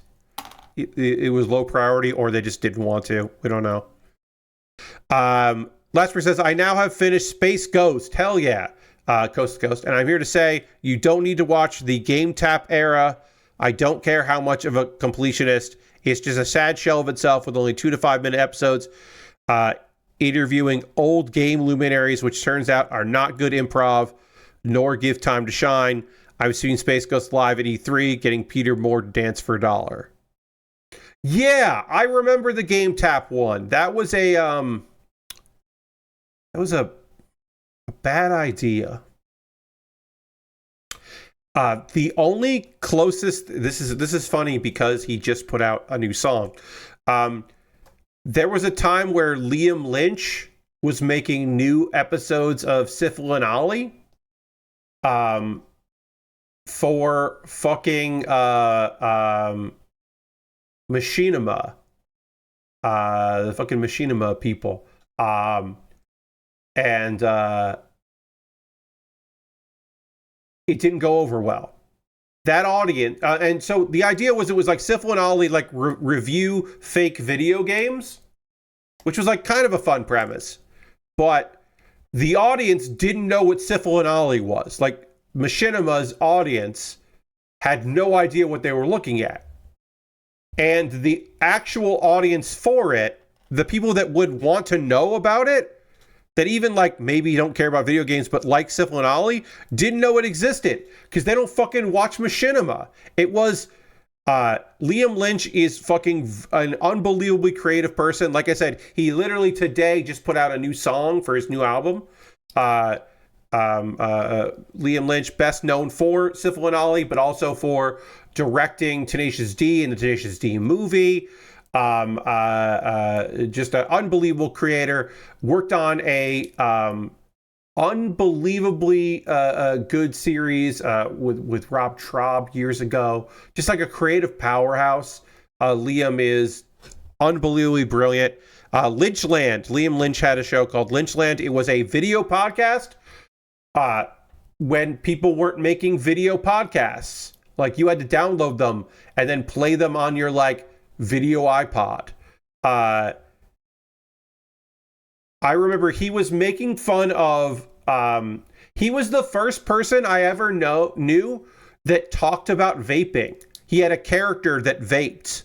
It was low priority, or they just didn't want to. We don't know. Lasper says, I now have finished Space Ghost. Hell yeah. Coast to Coast. And I'm here to say, you don't need to watch the Game Tap era. I don't care how much of a completionist. It's just a sad shell of itself with only 2 to 5 minute episodes, interviewing old game luminaries, which turns out are not good improv, nor give time to shine. I've seen Space Ghost live at E3, getting Peter Moore to dance for $1. Yeah, I remember the Game Tap one. That was a bad idea. The only closest, this is funny because he just put out a new song. There was a time where Liam Lynch was making new episodes of Sifl and Ollie for fucking Machinima. The fucking Machinima people. And it didn't go over well. That audience, and so the idea was, it was like Sifl and Ollie like review fake video games, which was like kind of a fun premise, but the audience didn't know what Sifl and Ollie was. Like Machinima's audience had no idea what they were looking at, and the actual audience for it, the people that would want to know about it, that even like maybe don't care about video games, but like Sifl and Ollie, didn't know it existed because they don't fucking watch machinima. It was Liam Lynch is fucking an unbelievably creative person. Like I said, he literally today just put out a new song for his new album. Liam Lynch, best known for Sifl and Ollie, but also for directing Tenacious D in the Tenacious D movie. Just an unbelievable creator. Worked on a unbelievably good series with Rob Traub years ago. Just like a creative powerhouse. Liam is unbelievably brilliant. Lynchland. Liam Lynch had a show called Lynchland. It was a video podcast when people weren't making video podcasts. Like, you had to download them and then play them on your, like, video iPod. I remember he was making fun of... he was the first person I ever knew that talked about vaping. He had a character that vaped.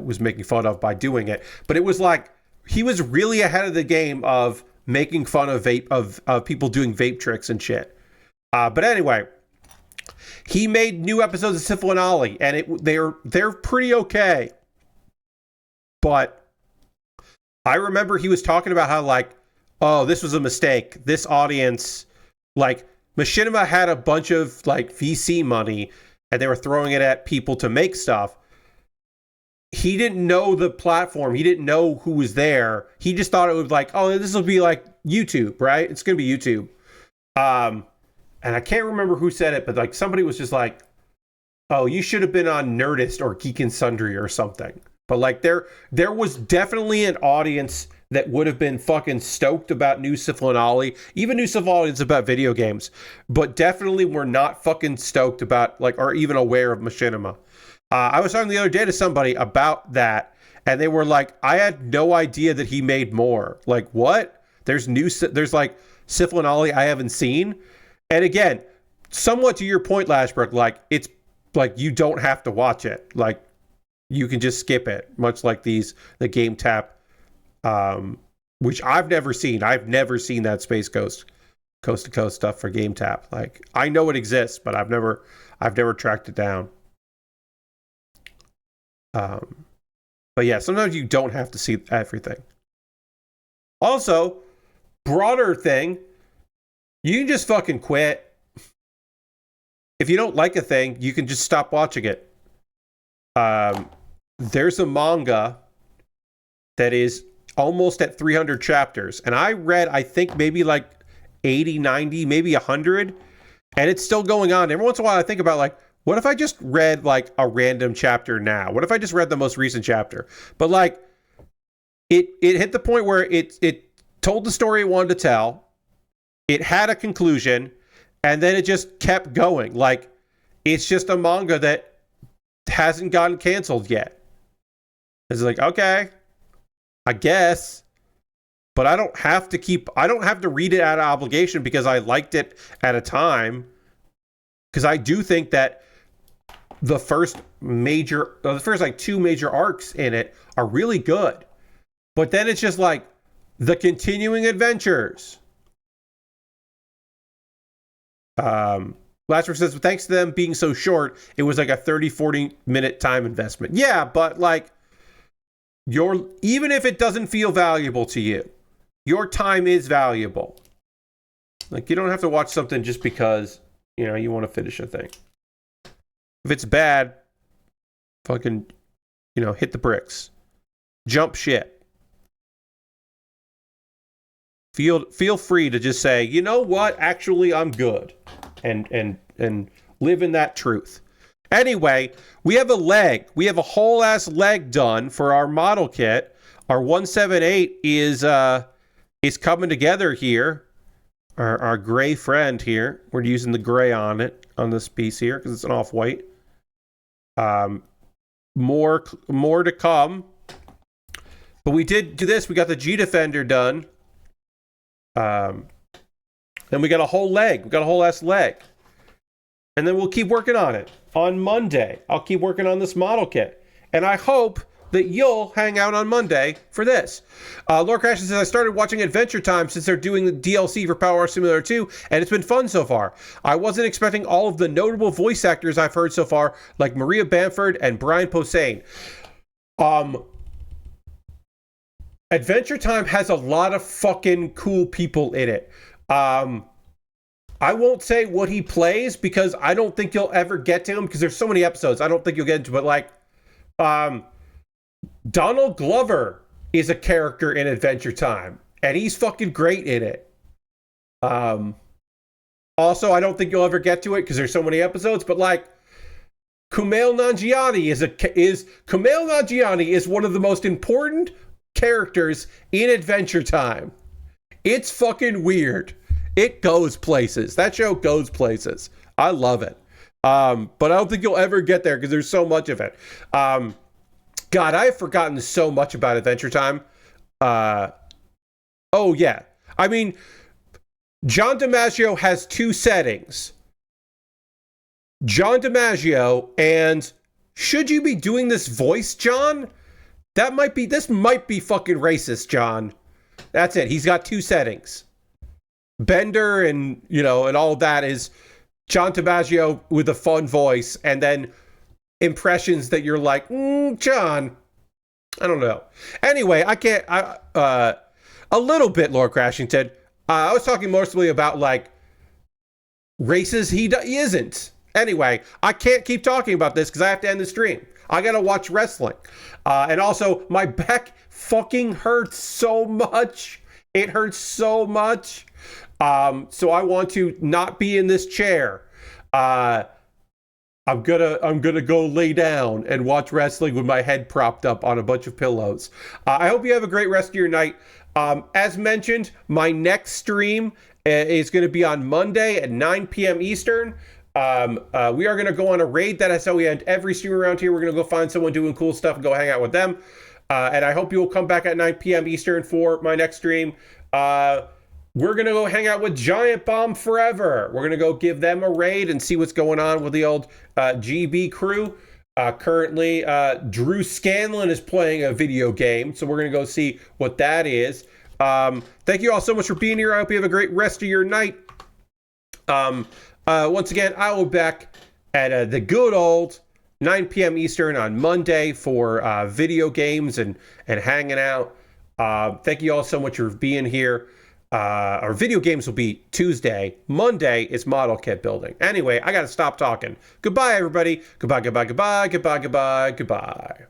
Was making fun of by doing it. But it was like, he was really ahead of the game of making fun of people doing vape tricks and shit. But anyway, he made new episodes of Sifl and Ollie, and they're pretty okay. But I remember he was talking about how, like, oh, this was a mistake. This audience, like, Machinima had a bunch of, like, VC money, and they were throwing it at people to make stuff. He didn't know the platform. He didn't know who was there. He just thought it was like, oh, this will be like YouTube, right? It's going to be YouTube. And I can't remember who said it, but like somebody was just like, oh, you should have been on Nerdist or Geek and Sundry or something. But like there was definitely an audience that would have been fucking stoked about new Sifl and Ollie. Even new Sifl and Ollie is about video games. But definitely were not fucking stoked about, like, or even aware of Machinima. I was talking the other day to somebody about that, and they were like, I had no idea that he made more. Like, what? There's like Sifl and Ollie I haven't seen. And again, somewhat to your point, Lashbrook, like, it's like you don't have to watch it. Like, you can just skip it, much like the Game Tap, which I've never seen. I've never seen that Space Coast to Coast stuff for Game Tap. Like, I know it exists, but I've never tracked it down. But yeah, sometimes you don't have to see everything. Also, broader thing, you can just fucking quit. If you don't like a thing, you can just stop watching it. There's a manga that is almost at 300 chapters, and I read, I think, maybe like 80, 90, maybe 100, and it's still going on. Every once in a while I think about, like, what if I just read like a random chapter now? What if I just read the most recent chapter? But like, it hit the point where it told the story it wanted to tell. It had a conclusion, and then it just kept going. Like, it's just a manga that hasn't gotten canceled yet. It's like, okay, I guess, but I don't have to read it out of obligation because I liked it at a time. Because I do think that the first like two major arcs in it are really good. But then it's just like the continuing adventures. Lasher says, thanks to them being so short, it was like a 30-40 minute time investment. Yeah, but like, even if it doesn't feel valuable to you, your time is valuable. Like, you don't have to watch something just because, you know, you want to finish a thing. If it's bad, fucking, you know, hit the bricks. Jump ship. Feel free to just say, you know what? Actually, I'm good. And live in that truth. Anyway, we have a leg. We have a whole ass leg done for our model kit. Our 178 is coming together here. Our gray friend here. We're using the gray on it, on this piece here, because it's an off-white. More to come. But we did do this. We got the G Defender done. Then we got a whole leg. We got a whole ass leg. And then we'll keep working on it. On Monday, I'll keep working on this model kit. And I hope that you'll hang out on Monday for this. Lord Crasher says, I started watching Adventure Time since they're doing the DLC for Power Simulator 2, and it's been fun so far. I wasn't expecting all of the notable voice actors I've heard so far, like Maria Bamford and Brian Posehn. Adventure Time has a lot of fucking cool people in it. I won't say what he plays because I don't think you'll ever get to him because there's so many episodes. I don't think you'll get into it. But like, Donald Glover is a character in Adventure Time, and he's fucking great in it. Also, I don't think you'll ever get to it because there's so many episodes. But like, Kumail Nanjiani is one of the most important characters in Adventure Time. It's fucking weird. It goes places. That show goes places. I love it. But I don't think you'll ever get there because there's so much of it. God, I've forgotten so much about Adventure Time. Oh, yeah. I mean, John DiMaggio has two settings. John DiMaggio and should you be doing this voice, John? This might be fucking racist, John. That's it. He's got two settings. Bender and, and all of that is John DiMaggio with a fun voice, and then impressions that you're like, John, I don't know. Anyway, a little bit, Lord Crashington. I was talking mostly about, like, races he isn't. Anyway, I can't keep talking about this because I have to end the stream. I gotta watch wrestling. And also, my back fucking hurts so much. It hurts so much. So I want to not be in this chair. I'm gonna go lay down and watch wrestling with my head propped up on a bunch of pillows. I hope you have a great rest of your night. As mentioned, my next stream is going to be on Monday at 9 p.m. Eastern. We are going to go on a raid. That's how we end every stream around here. We're going to go find someone doing cool stuff and go hang out with them. And I hope you will come back at 9 p.m. Eastern for my next stream. We're going to go hang out with Giant Bomb Forever. We're going to go give them a raid and see what's going on with the old GB crew. Currently, Drew Scanlon is playing a video game, so we're going to go see what that is. Thank you all so much for being here. I hope you have a great rest of your night. Once again, I will be back at the good old 9 p.m. Eastern on Monday for video games and hanging out. Thank you all so much for being here. Our video games will be Tuesday. Monday is model kit building. Anyway, I got to stop talking. Goodbye, everybody. Goodbye, goodbye, goodbye, goodbye, goodbye, goodbye.